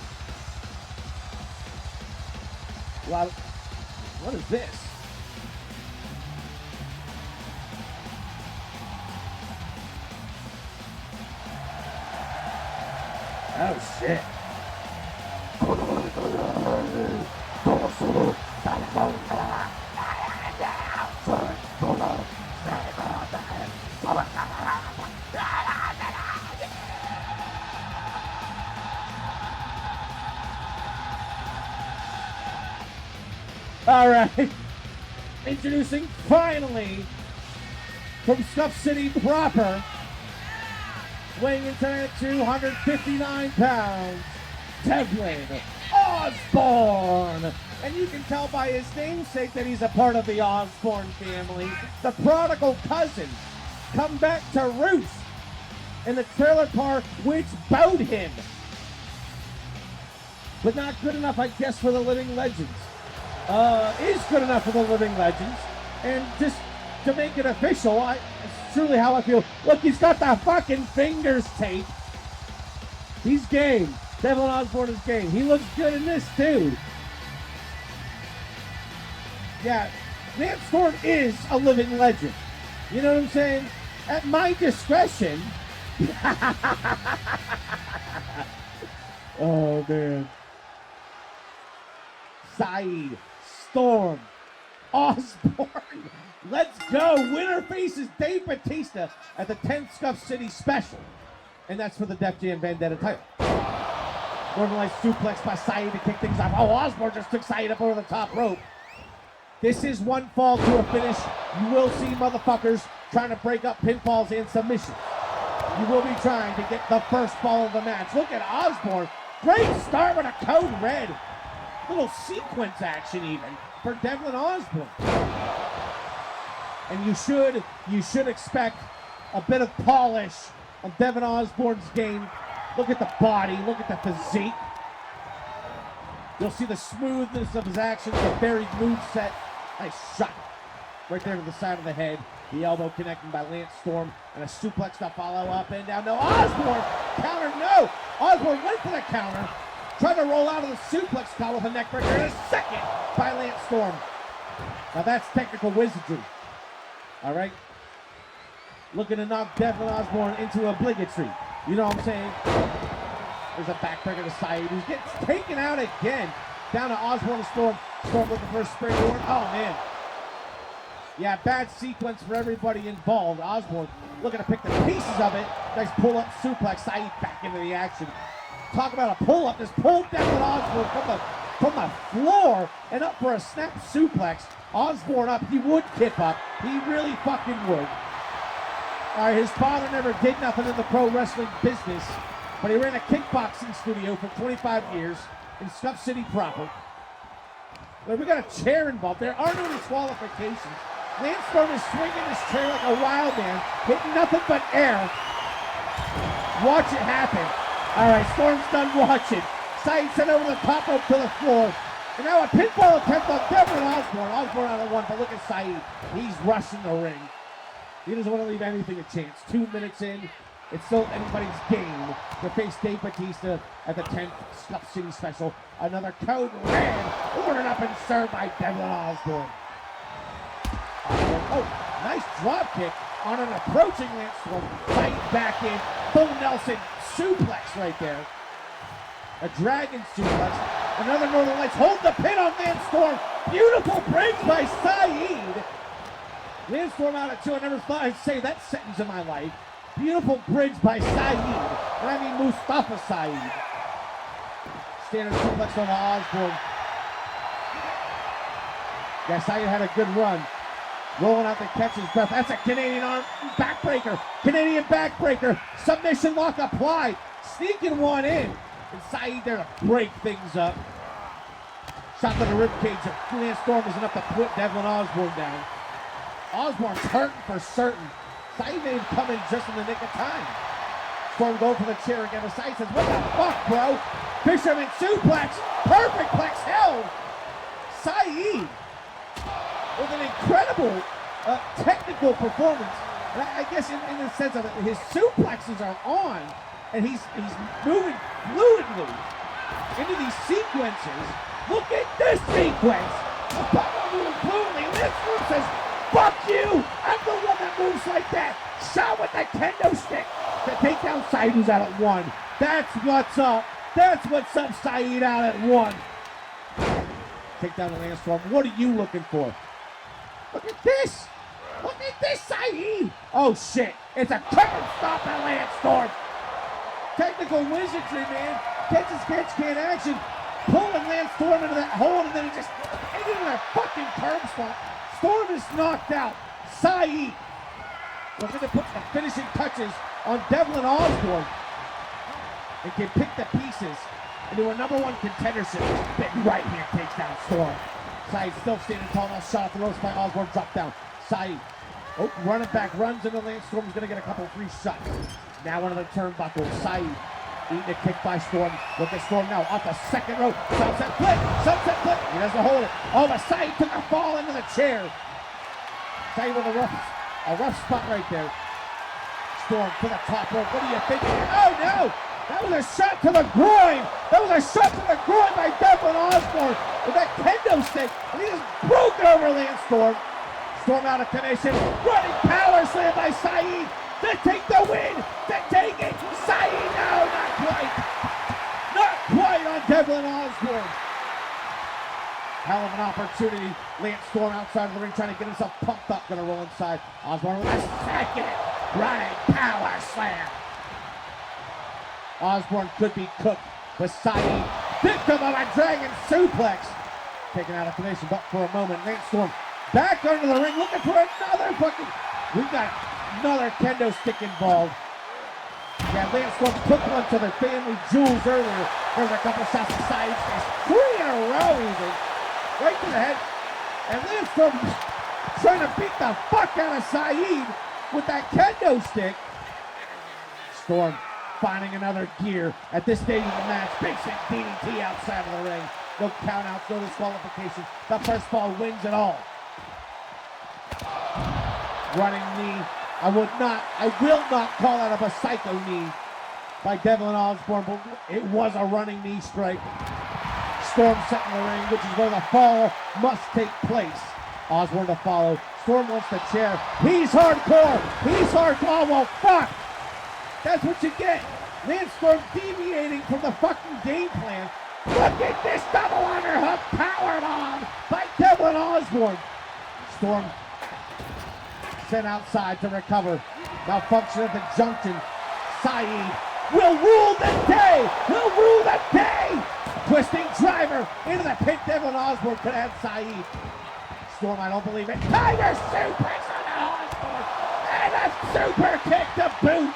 What is this? Oh shit. All right. Introducing finally from Scuff City proper, weighing in tonight at 259 pounds, Devlin Osborne. And you can tell by his namesake that he's a part of the Osborne family. The prodigal cousin come back to roost in the trailer park which bowed him. But not good enough, I guess, for the Living Legends. Is good enough for the Living Legends. And just to make it official, it's truly how I feel. Look, he's got the fucking fingers taped. He's game. Devlin Osborne is game. He looks good in this, too. Yeah, Lance Storm is a living legend. You know what I'm saying? At my discretion. Oh, man. Saeed, Storm, Osborne. Let's go. Winner faces Dave Batista at the 10th Scuff City Special. And that's for the Def Jam Vendetta title. Normalized suplex by Saeed to kick things off. Oh, Osborne just took Saeed up over the top rope. This is one fall to a finish. You will see motherfuckers trying to break up pinfalls and submissions. You will be trying to get the first fall of the match. Look at Osborne. Great start with a code red. Little sequence action even for Devlin Osborne. And you should expect a bit of polish of Devlin Osborne's game. Look at the body, look at the physique. You'll see the smoothness of his actions, the varied moveset. Nice shot right there to the side of the head. The elbow connecting by Lance Storm and a suplex to follow up and down. No, Osborne counter, no! Osborne went for the counter. Tried to roll out of the suplex call with a neckbreaker and a second by Lance Storm. Now that's technical wizardry. All right? Looking to knock Devlin Osborne into obligatory. You know what I'm saying? There's a backbreaker to Saeed, who gets taken out again. Down to Osborne and Storm. Storm looking for a springboard. Oh, man. Yeah, bad sequence for everybody involved. Osborne looking to pick the pieces of it. Nice pull-up suplex. Saeed back into the action. Talk about a pull-up. Just pulled Devlin Osborne from the floor and up for a snap suplex. Osborne up. He would kick up. He really fucking would. All right, his father never did nothing in the pro wrestling business. but he ran a kickboxing studio for 25 years in Scuff City proper. We got a chair involved. There are no disqualifications. Lance Storm is swinging his chair like a wild man, hitting nothing but air. Watch it happen. All right, Storm's done watching. Saeed sent over the top rope to the floor. And now a pinfall attempt on Devlin Osborne. Osborne out of one, but look at Saeed. He's rushing the ring. He doesn't want to leave anything a chance. 2 minutes in, it's still anybody's game to face Dave Batista at the 10th Scuff City special. Another code red, ordered up and served by Devlin Osborne. Oh, nice drop kick on an approaching Lance Storm. Saeed back in. Full Nelson suplex right there. A dragon suplex. Another Northern Lights. Hold the pin on Lance Storm. Beautiful break by Saeed. Lance Storm out at 2. I never thought I'd say that sentence in my life. Beautiful bridge by Saeed. And I mean Mustafa Saeed. Standard suplex on Osborne. Yeah, Saeed had a good run. Rolling out to catch his breath. That's a Canadian arm backbreaker. Canadian backbreaker. Submission lock applied. Sneaking one in. And Saeed there to break things up. Shot to the ribcage. Lance Storm is enough to put Devlin Osborne down. Osborne's hurting for certain. Saeed may have come in just in the nick of time. Storm going for the chair again. But Saeed says, what the fuck, bro? Fisherman suplex. Perfect plex held. Saeed with an incredible technical performance. And I guess in the sense of it, his suplexes are on. And he's moving fluidly into these sequences. Look at this sequence. Moving fluidly. Lance Storm says, fuck you! I'm the one that moves like that! Shot with the kendo stick to take down Saeed, who's out at 1. That's what's up. That's what's up, Saeed out at 1. Take down the Lance Storm. What are you looking for? Look at this! Look at this, Saeed! Oh shit! It's a curtain stop by Lance Storm! Technical wizardry, man. Catch can action. Pulling Lance Storm into that hole, and then he just into that fucking curb spot. Storm is knocked out. Saeed looking to put the finishing touches on Devlin Osborne and can pick the pieces into a #1 contendership. Big right hand takes down Storm. Saeed still standing tall, now shot at the ropes by Osborne, drop down. Saeed, running back, runs into Lance Storm. He's gonna get a couple free shots. Now one of the turnbuckles. Saeed eating a kick by Storm. Look at Storm now off the second rope. Sunset flip. Sunset flip. He doesn't hold it. Oh, but Saeed took a fall into the chair. Saeed with a rough spot right there. Storm to the top rope. What do you think? Oh no! That was a shot to the groin. That was a shot to the groin by Devlin Osborne with that kendo stick. And he just broke it over Lance Storm. Storm out of commission. Running power slam by Saeed. To take the win, to take it, Saeed, no, not quite. Not quite on Devlin Osborne. Hell of an opportunity. Lance Storm outside of the ring trying to get himself pumped up, gonna roll inside. Osborne with a second running power slam. Osborne could be cooked, but Saeed, victim of a dragon suplex. Taken out of position, but for a moment, Lance Storm back under the ring, looking for another fucking, we've got another kendo stick involved. Yeah, Lance Storm took one to their family jewels earlier. There's a couple shots to Saeed's face. 3 in a row even. Right to the head. And Lance Storm trying to beat the fuck out of Saeed with that kendo stick. Storm finding another gear at this stage of the match. Basic DDT outside of the ring. No countouts, no disqualifications. The first fall wins it all. Running knee. I will not call that a psycho knee by Devlin Osborne, but it was a running knee strike. Storm set in the ring, which is where the fall must take place. Osborne to follow. Storm wants the chair. He's hardcore. He's hardcore. Well, fuck. That's what you get. Lance Storm deviating from the fucking game plan. Look at this double underhook powerbomb by Devlin Osborne. Storm sent outside to recover. Malfunction at the junction. Saeed will rule the day. Will rule the day. Twisting driver into the pit. Devlin Osborne could add Saeed. Storm, I don't believe it. Tiger suplex on Osborne. And a super kick to boot.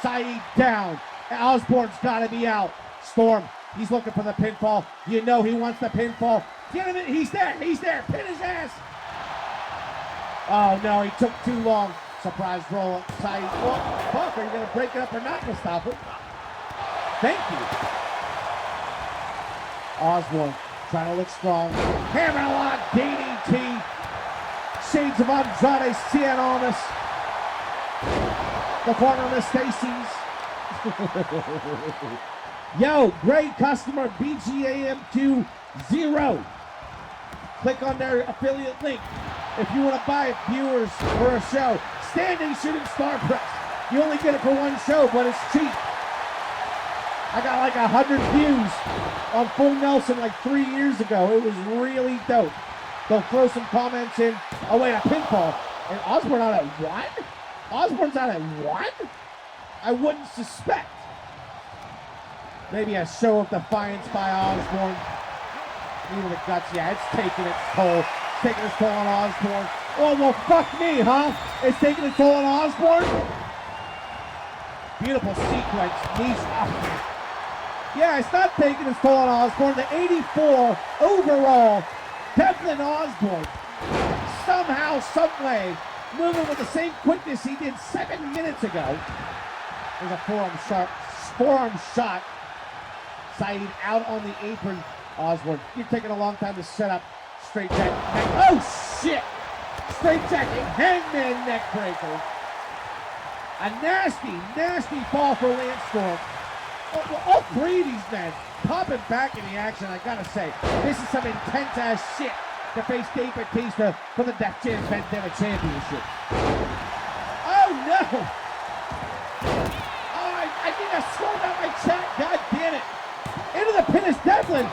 Saeed down. Osborne's got to be out. Storm, he's looking for the pinfall. You know he wants the pinfall. Get him in. He's there. He's there. Pin his ass. Oh, no, he took too long. Surprise roll up. Side. Oh, fuck, are you going to break it up or not, Mustafa? Thank you. Osborne trying to look strong. Hammerlock DDT. Shades of Andrade Cien Almas. The corner of Stacy's. Yo, great customer BGAMQ0. Click on their affiliate link if you want to buy viewers for a show. Standing shooting star press. You only get it for one show, but it's cheap. I got like 100 views on Full Nelson like 3 years ago. It was really dope. They'll throw some comments in. Oh wait, a pinfall. And Osborne out at what? Osborne's out at what? I wouldn't suspect. Maybe a show of defiance by Osborne. Even the guts, yeah, it's taking its toll. It's taking its toll on Osborne. Oh, well, fuck me, huh? It's taking its toll on Osborne? Beautiful sequence. Knees up. Yeah, it's not taking its toll on Osborne. The 84 overall, Devlin Osborne, somehow, someway, moving with the same quickness he did 7 minutes ago. There's a forearm shot. Saeed out on the apron. Osborne, you're taking a long time to set up. Straight jack. Oh, shit! Straight jack. Hangman neck breaker. A nasty, nasty fall for Lance Storm. All three of these men popping back in the action, I gotta say. This is some intense-ass shit to face Dave Batista for the Def Jam Vendetta Championship. Oh, no! Oh, I think I scrolled out my chat. God damn it. Into the pin is Devlin.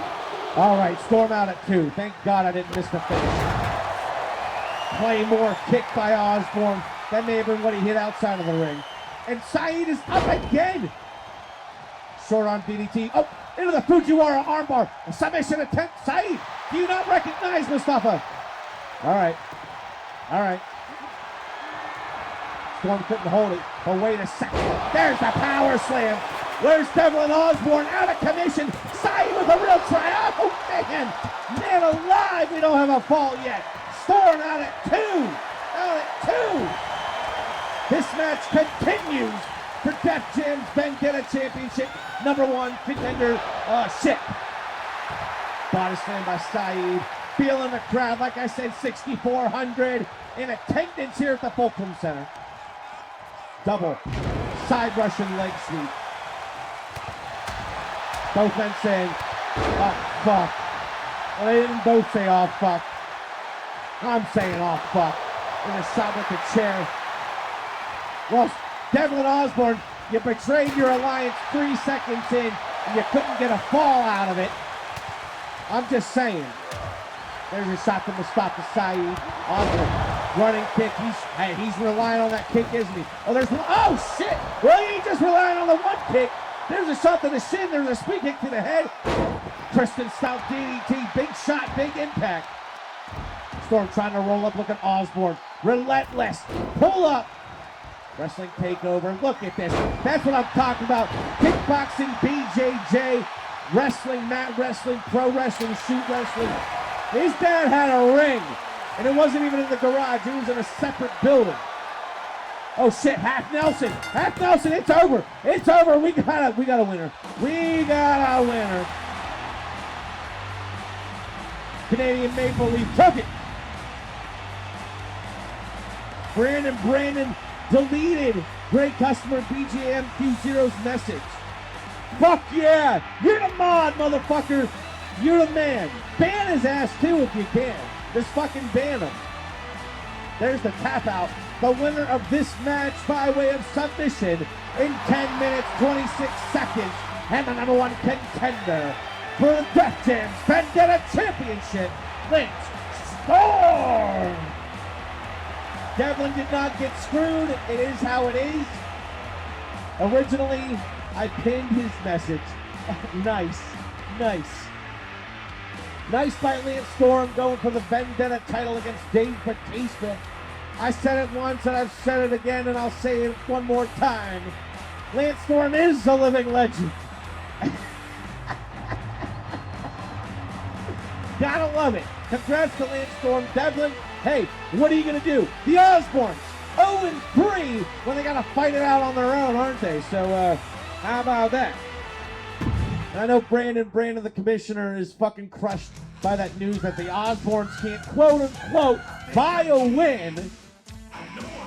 All right, Storm out at 2. Thank God I didn't miss the finish. Claymore kick by Osborne. That may have been what he hit outside of the ring. And Saeed is up again. Short arm DDT. Oh, into the Fujiwara armbar. A submission attempt. Saeed, do you not recognize Mustafa? All right. All right. Storm couldn't hold it. But wait a second. There's the power slam. Where's Devlin Osborne? Out of commission. Saeed with a real try. Oh, man. Man alive. We don't have a fall yet. Storm out at 2. Out at 2. This match continues for Def Jam's Vendetta Championship #1 contender. Shit. Body slam by Saeed. Feeling the crowd. Like I said, 6,400 in attendance here at the Fulcrum Center. Double side Russian leg sweep. Both men saying, oh, fuck. Well, they didn't both say, oh, fuck. I'm saying, oh, fuck. In a shot with the chair. Well, Devlin Osborne, you betrayed your alliance 3 seconds in, and you couldn't get a fall out of it. I'm just saying. There's a shot to Mustafa Saeed. Osborne, running kick. He's relying on that kick, isn't he? Oh, there's one. Oh, shit. Well, he ain't just relying on the one kick. There's a shot to the shin. There's a speed kick to the head. Kristen Stout DDT. Big shot, big impact. Storm trying to roll up. Look at Osborne. Relentless. Pull up. Wrestling takeover. Look at this. That's what I'm talking about. Kickboxing, BJJ, wrestling, mat wrestling, pro wrestling, shoot wrestling. His dad had a ring, and it wasn't even in the garage. It was in a separate building. Oh shit! Half Nelson. Half Nelson. It's over. It's over. We got a winner. We got a winner. Canadian Maple Leaf took it. Brandon deleted great customer BGMQ0's message. Fuck yeah! You're the mod, motherfucker! You're the man. Ban his ass too if you can. Just fucking ban him. There's the tap out. The winner of this match by way of submission in 10 minutes, 26 seconds. And the #1 contender for the Def Jam's Vendetta Championship, Lance Storm. Devlin did not get screwed. It is how it is. Originally, I pinned his message. Nice. Nice by Lance Storm going for the Vendetta title against Dave Batista. I said it once and I've said it again and I'll say it one more time. Lance Storm is a living legend. Gotta love it. Congrats to Lance Storm. Devlin, hey, what are you going to do? The Osbournes, 0-3 when they got to fight it out on their own, aren't they? So, how about that? And I know Brandon the commissioner is fucking crushed by that news that the Osbournes can't, quote unquote, buy a win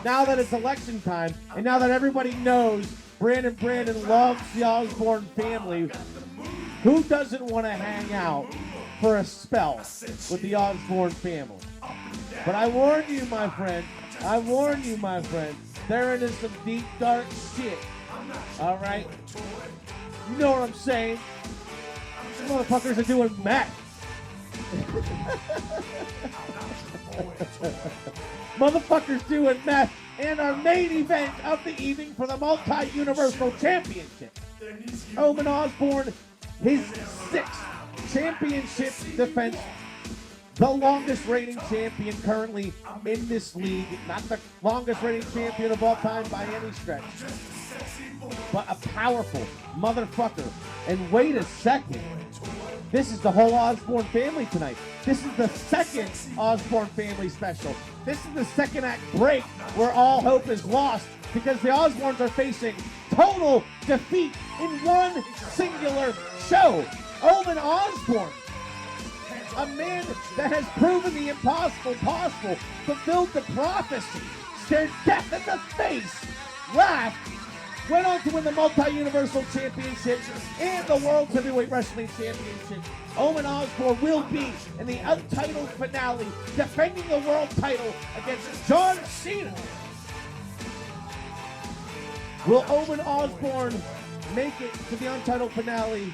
now that it's election time and now that everybody knows Brandon loves the Osbourne family. Who doesn't want to hang out for a spell with the Osbourne family? But I warn you, my friend, they're into some deep, dark shit. All right? You know what I'm saying? These motherfuckers are doing meth. Motherfuckers doing meth. And our main event of the evening for the Multi-Universal Championship. Owen Osbourne, his 6th championship defense. The longest reigning champion currently in this league. Not the longest reigning champion of all time by any stretch. But a powerful motherfucker. And wait a second. This is the whole Osbourne family tonight. This is the second Osbourne family special. This is the second act break where all hope is lost because the Osbournes are facing total defeat in one singular show. Owen Osbourne, a man that has proven the impossible possible, fulfilled the prophecy, stared death in the face, laughed, went on to win the Multi-Universal Championship and the World Heavyweight Wrestling Championship. Owen Osbourne will be in the Untitled finale, defending the world title against John Cena. Will Owen Osbourne make it to the Untitled finale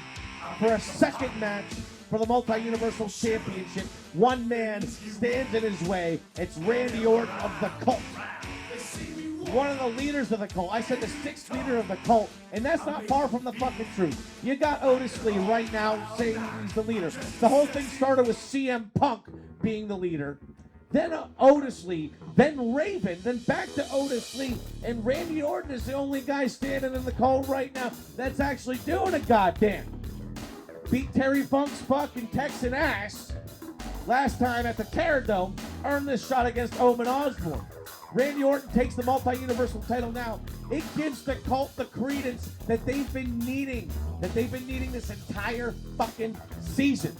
for a second match for the Multi-Universal Championship? One man stands in his way. It's Randy Orton of the Cult. One of the leaders of the Cult. I said the 6th leader of the Cult, and that's not far from the fucking truth. You got Otis Lee right now saying he's the leader. The whole thing started with CM Punk being the leader, then Otis Lee, then Raven, then back to Otis Lee, and Randy Orton is the only guy standing in the Cult right now that's actually doing a goddamn. Beat Terry Funk's fucking Texan ass last time at the Terror Dome, earned this shot against Owen Osbourne. Randy Orton takes the Multi-Universal title now. It gives the Cult the credence that they've been needing, this entire fucking season.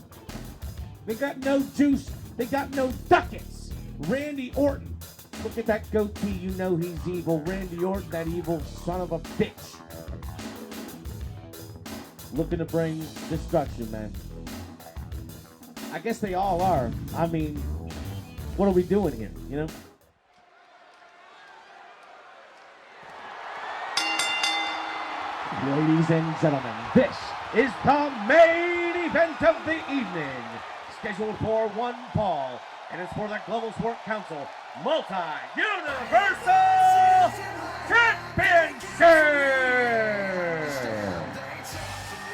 They got no juice. They got no ducats. Randy Orton. Look at that goatee. You know he's evil. Randy Orton, that evil son of a bitch. Looking to bring destruction, man. I guess they all are. I mean, what are we doing here, you know? Ladies and gentlemen, this is the main event of the evening. Scheduled for one fall, and it's for the Global Sport Council Multi-Universal Championship!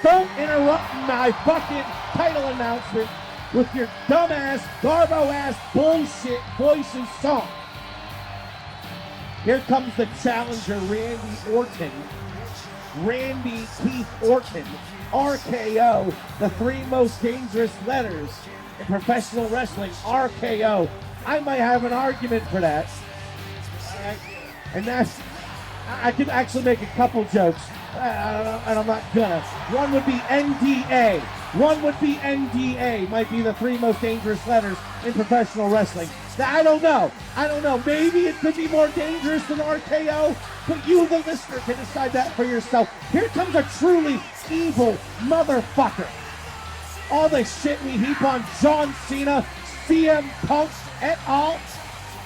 Don't interrupt my fucking title announcement with your dumbass, garbo-ass bullshit voices song. Here comes the challenger, Randy Keith Orton, RKO, the 3 most dangerous letters in professional wrestling, RKO. I might have an argument for that. And that's, I could actually make a couple jokes, and I'm not gonna. One would be NDA. Might be the 3 most dangerous letters in professional wrestling. I don't know. Maybe it could be more dangerous than RKO, but you, the listener, can decide that for yourself. Here comes a truly evil motherfucker. All the shit we heap on John Cena, CM Punk, et al.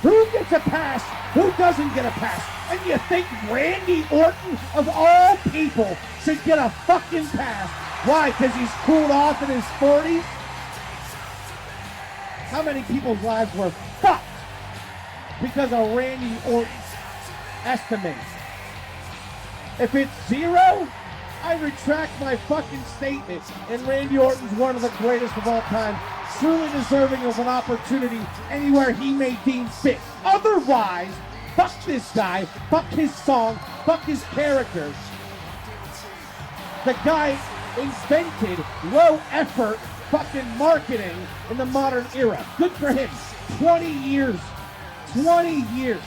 Who gets a pass? Who doesn't get a pass? And you think Randy Orton, of all people, should get a fucking pass? Why? Because he's cooled off in his 40s? How many people's lives were fucked because of Randy Orton's estimates? If it's 0, I retract my fucking statement. And Randy Orton's one of the greatest of all time, truly deserving of an opportunity anywhere he may deem fit. Otherwise, fuck this guy, fuck his song, fuck his character. The guy invented low-effort fucking marketing in the modern era. Good for him. 20 years. 20 years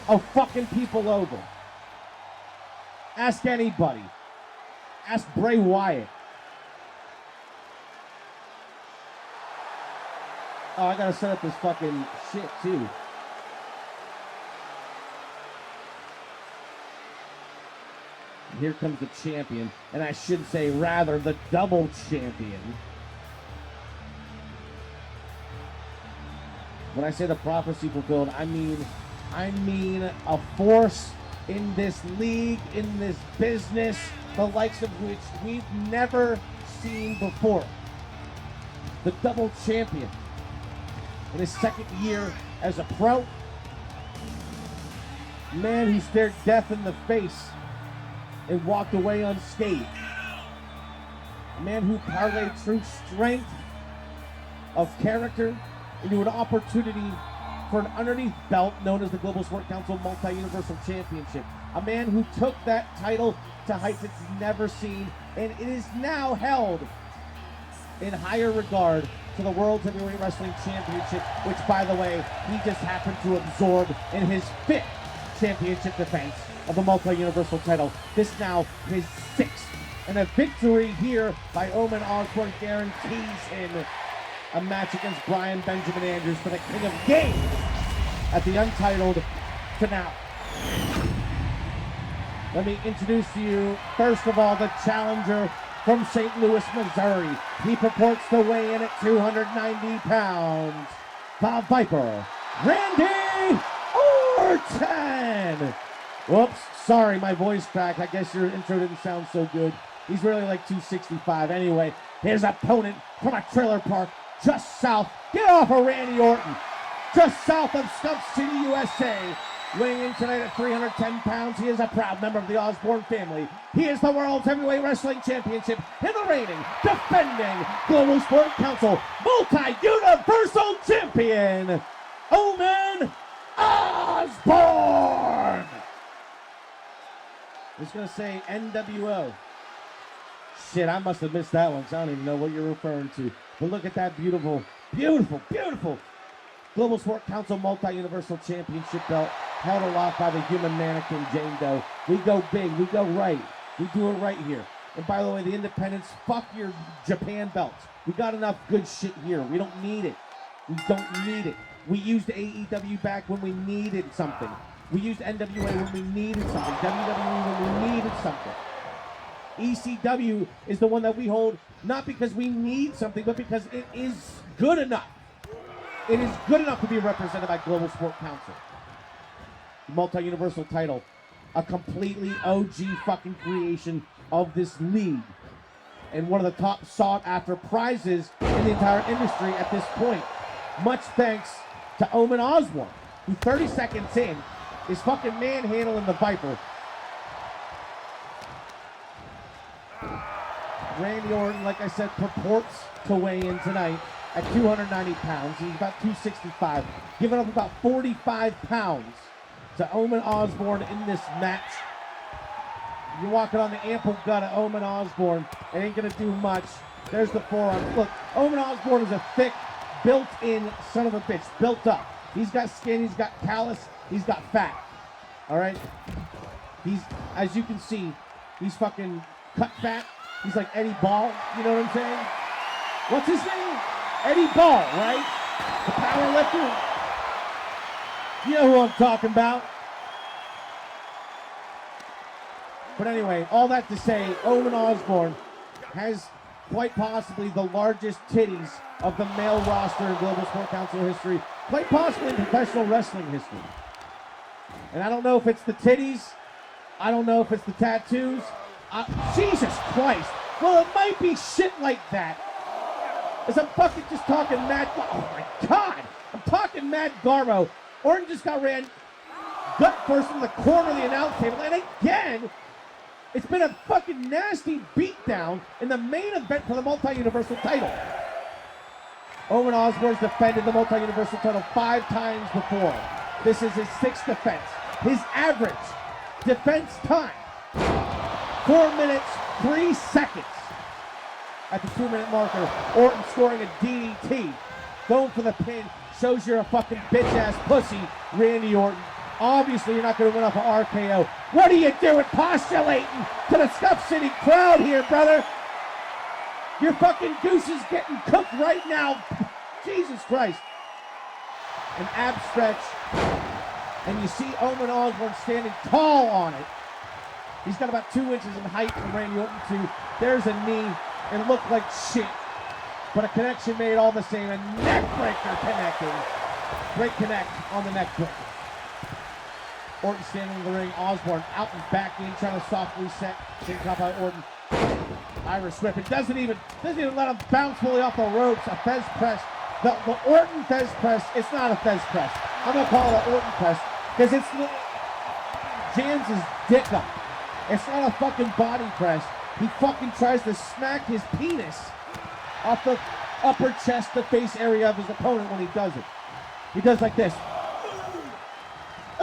of fucking people over. Ask anybody. Ask Bray Wyatt. Oh, I gotta set up this fucking shit too. Here comes the champion, and I should say rather the double champion. When I say the prophecy fulfilled, I mean a force in this league, in this business, the likes of which we've never seen before. The double champion. In his second year as a pro, man who stared death in the face and walked away unscathed. A man who parlayed true strength of character into an opportunity for an underneath belt known as the Global Sport Council Multi-Universal Championship. A man who took that title to heights it's never seen, and it is now held in higher regard to the World Heavyweight Wrestling Championship, which, by the way, he just happened to absorb in his 5th championship defense of the Multi-Universal title. This now his 6th. And a victory here by Omen Osborne guarantees him a match against Brian Benjamin Andrews for the King of Games at the Untitled finale. Let me introduce to you, first of all, the challenger from St. Louis, Missouri. He purports to weigh in at 290 pounds. The Viper, Randy Orton! Whoops, sorry, my voice cracked. I guess your intro didn't sound so good. He's really like 265. Anyway, his opponent from a trailer park just south, get off of Randy Orton, just south of Stump City, USA. Weighing in tonight at 310 pounds, he is a proud member of the Osborne family. He is the World Heavyweight Wrestling Championship and the reigning, defending Global Sport Council Multi-Universal Champion, Omen Osborne! I was going to say NWO. Shit, I must have missed that one, so I don't even know what you're referring to. But look at that beautiful, beautiful, beautiful Global Sport Council Multi-Universal Championship belt held aloft by the human mannequin Jane Doe. We go big, we go right. We do it right here. And by the way, the independents, fuck your Japan belts. We got enough good shit here. We don't need it. We don't need it. We used AEW back when we needed something. We used NWA when we needed something. WWE when we needed something. ECW is the one that we hold not because we need something, but because it is good enough. It is good enough to be represented by Global Sport Council. Multi-Universal title, a completely OG fucking creation of this league, and one of the top sought-after prizes in the entire industry at this point. Much thanks to Omen Osborne, who 30 seconds in is fucking manhandling the Viper. Randy Orton, like I said, purports to weigh in tonight at 290 pounds. He's about 265, giving up about 45 pounds to Omen Osborne in this match. You're walking on the ample gut of Omen Osborne. It ain't gonna do much. There's the forearm. Look, Omen Osborne is a thick, built-in son of a bitch, built up. He's got skin, he's got callus, he's got fat. All right? He's, as you can see, he's fucking cut fat. He's like Eddie Ball, you know what I'm saying? What's his name? Eddie Ball, right? The power lifter. You know who I'm talking about. But anyway, all that to say, Omen Osborne has quite possibly the largest titties of the male roster in Global Sport Council history, quite possibly in professional wrestling history. And I don't know if it's the titties, I don't know if it's the tattoos. Jesus Christ. Well, it might be shit like that. As I'm fucking just talking mad, oh my God. I'm talking mad Garbo. Orton just got ran gut first from the corner of the announce table. And again, it's been a fucking nasty beatdown in the main event for the Multi-Universal title. Owen Osborne's defended the Multi-Universal title 5 times before. This is his 6th defense. His average defense time 4 minutes, 3 seconds. At the 2-minute marker, Orton scoring a DDT. Going for the pin. Shows you're a fucking bitch-ass pussy, Randy Orton. Obviously, you're not going to win off an RKO. What are you doing postulating to the Scuff City crowd here, brother? Your fucking goose is getting cooked right now. Jesus Christ. An ab stretch. And you see Owen Osborne standing tall on it. He's got about 2 inches in height from Randy Orton, too. There's a knee. It looked like shit. But a connection made all the same. A neck breaker connecting. Great connect on the neck breaker. Orton standing in the ring. Osborne out and back in, trying to soft reset. Taken out by Orton. Irish whip. It doesn't even let him bounce fully off the ropes. A Fez press. The Orton Fez press. It's not a Fez press. I'm gonna call it an Orton press because it's jams his dick up. It's not a fucking body press. He fucking tries to smack his penis off the upper chest, the face area of his opponent when he does it. He does like this.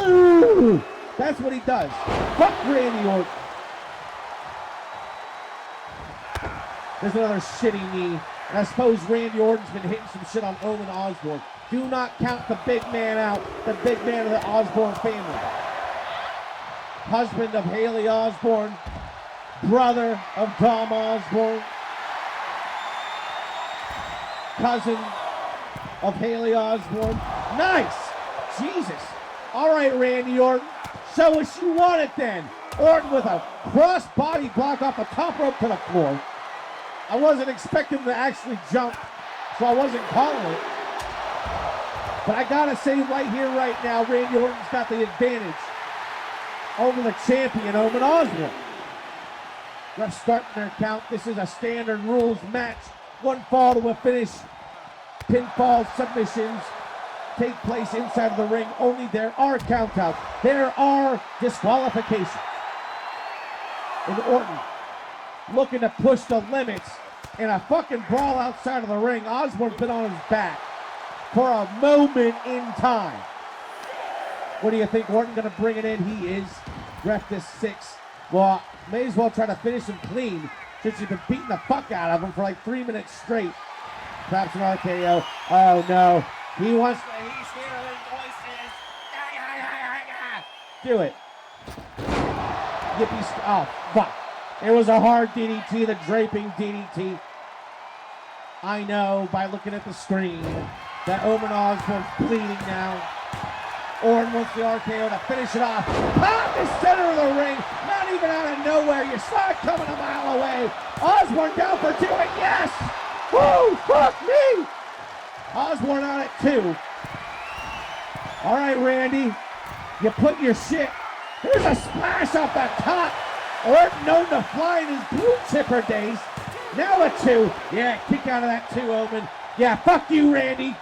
Ooh! That's what he does. Fuck Randy Orton. There's another shitty knee. And I suppose Randy Orton's been hitting some shit on Owen Osborne. Do not count the big man out. The big man of the Osborne family. Husband of Haley Osborne. Brother of Dom Osborne. Cousin of Haley Osborne. Nice! Jesus. All right, Randy Orton. Show us you want it then. Orton with a cross body block off the top rope to the floor. I wasn't expecting him to actually jump, so I wasn't calling it. But I gotta say right here, right now, Randy Orton's got the advantage over the champion, Owen Osborne. Refs starting their count. This is a standard rules match. One fall to a finish. Pinfall submissions take place inside of the ring. Only there are countouts. There are disqualifications. And Orton looking to push the limits in a fucking brawl outside of the ring. Osborne's been on his back for a moment in time. What do you think? Orton gonna bring it in? He is. Ref this 6. Well, may as well try to finish him clean since you've been beating the fuck out of him for like 3 minutes straight. Perhaps an RKO. Oh no. He wants to, he's hearing voices. Do it. Yippee. Oh, fuck. It was a hard DDT, the draping DDT. I know by looking at the screen that Owen Osborne's bleeding now. Orton wants the RKO to finish it off. Pop the center of the ring. Not even out of nowhere. You saw it coming a mile away. Osborne down for 2, and yes! Woo! Fuck me! Osborne on it 2. All right, Randy. You put your shit. Here's a splash off the top. Orton known to fly in his blue chipper days. Now a 2. Yeah, kick out of that 2, Owen. Yeah, fuck you, Randy.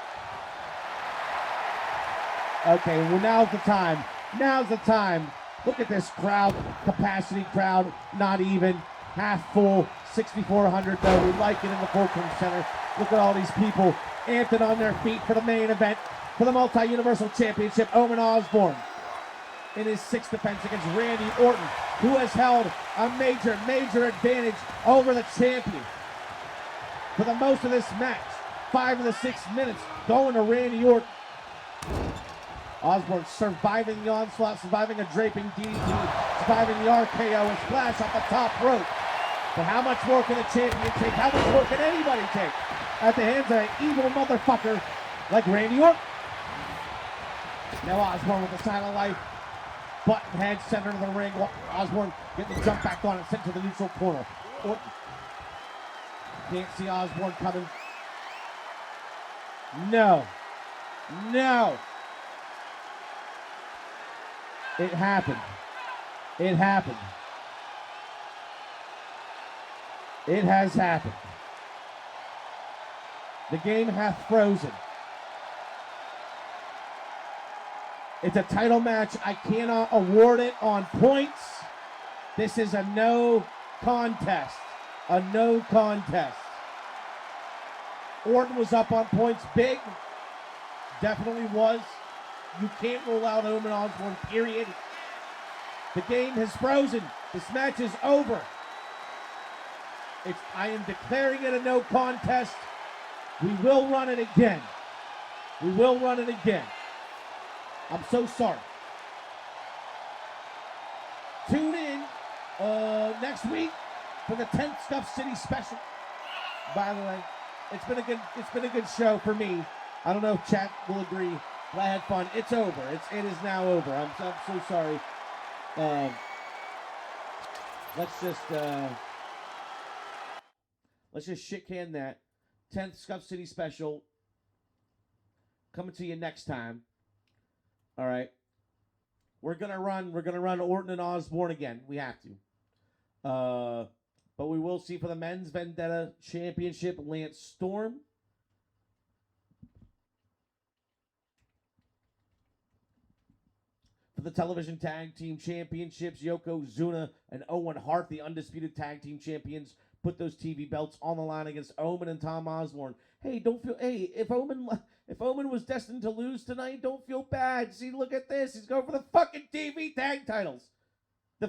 Okay, well, now's the time. Now's the time. Look at this crowd. Capacity crowd, not even. Half full. 6,400 though. We like it in the Fulcrum Center. Look at all these people amping on their feet for the main event. For the Multi-Universal Championship, Owen Osborne in his 6th defense against Randy Orton, who has held a major advantage over the champion. For the most of this match, 5 of the 6 minutes going to Randy Orton. Osborne surviving the onslaught, surviving a draping DDT, surviving the RKO and splash off the top rope. But how much more can the champion take? How much more can anybody take at the hands of an evil motherfucker like Randy Orton? Now Osborne with the silent life. Button head center of the ring. Osborne getting the jump back on and sent to the neutral corner. Orton can't see Osborne coming. No. No. It happened. It happened. It has happened. The game hath frozen. It's a title match. I cannot award it on points. This is a no contest. A no contest. Orton was up on points big. Definitely was. You can't rule out Owen Osborne, period. The game has frozen. This match is over. I am declaring it a no contest. We will run it again. We will run it again. I'm so sorry. Tune in next week for the 10th Scuff City special. By the way, it's been a good show for me. I don't know if chat will agree, but I had fun. It's over. It is now over. I'm so sorry. Let's just shit can that. 10th Scuff City special coming to you next time. All right. We're gonna run Orton and Osborne again. We have to. But we will see for the men's Vendetta Championship, Lance Storm. For the television tag team championships, Yokozuna and Owen Hart, the undisputed tag team champions, put those TV belts on the line against Omen and Tom Osborne. Hey, if Omen was destined to lose tonight, don't feel bad. See, look at this. He's going for the fucking TV tag titles. The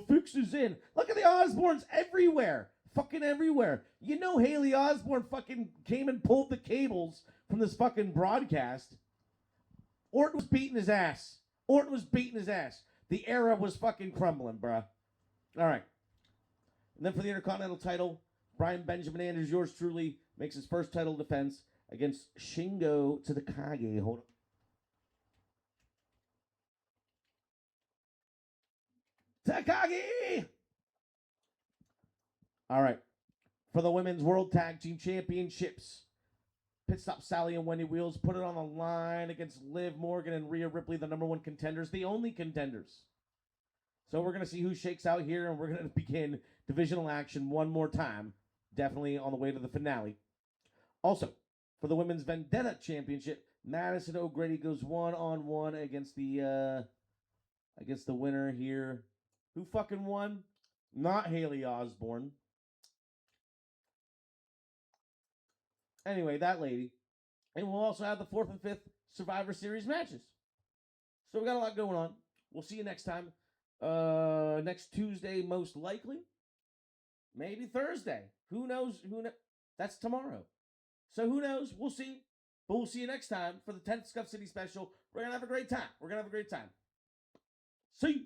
fix is in. Look at the Osbournes everywhere. Fucking everywhere. You know Haley Osborne fucking came and pulled the cables from this fucking broadcast. Orton was beating his ass. The era was fucking crumbling, bruh. All right. And then for the Intercontinental title, Brian Benjamin Andrews, yours truly, makes his first title defense against Shingo Takagi. Hold on. Takagi! All right. For the Women's World Tag Team Championships, Pit Stop Sally and Wendy Wheels put it on the line against Liv Morgan and Rhea Ripley, the number one contenders, the only contenders. So we're going to see who shakes out here, and we're going to begin divisional action one more time, definitely on the way to the finale. Also, for the Women's Vendetta Championship, Madison O'Grady goes one-on-one against the winner here. Who fucking won? Not Haley Osborne. Anyway, that lady. And we'll also have the 4th and 5th Survivor Series matches. So we got a lot going on. We'll see you next time. Next Tuesday, most likely. Maybe Thursday. Who knows? That's tomorrow. So who knows? We'll see. But we'll see you next time for the 10th Scuff City special. We're going to have a great time. See you.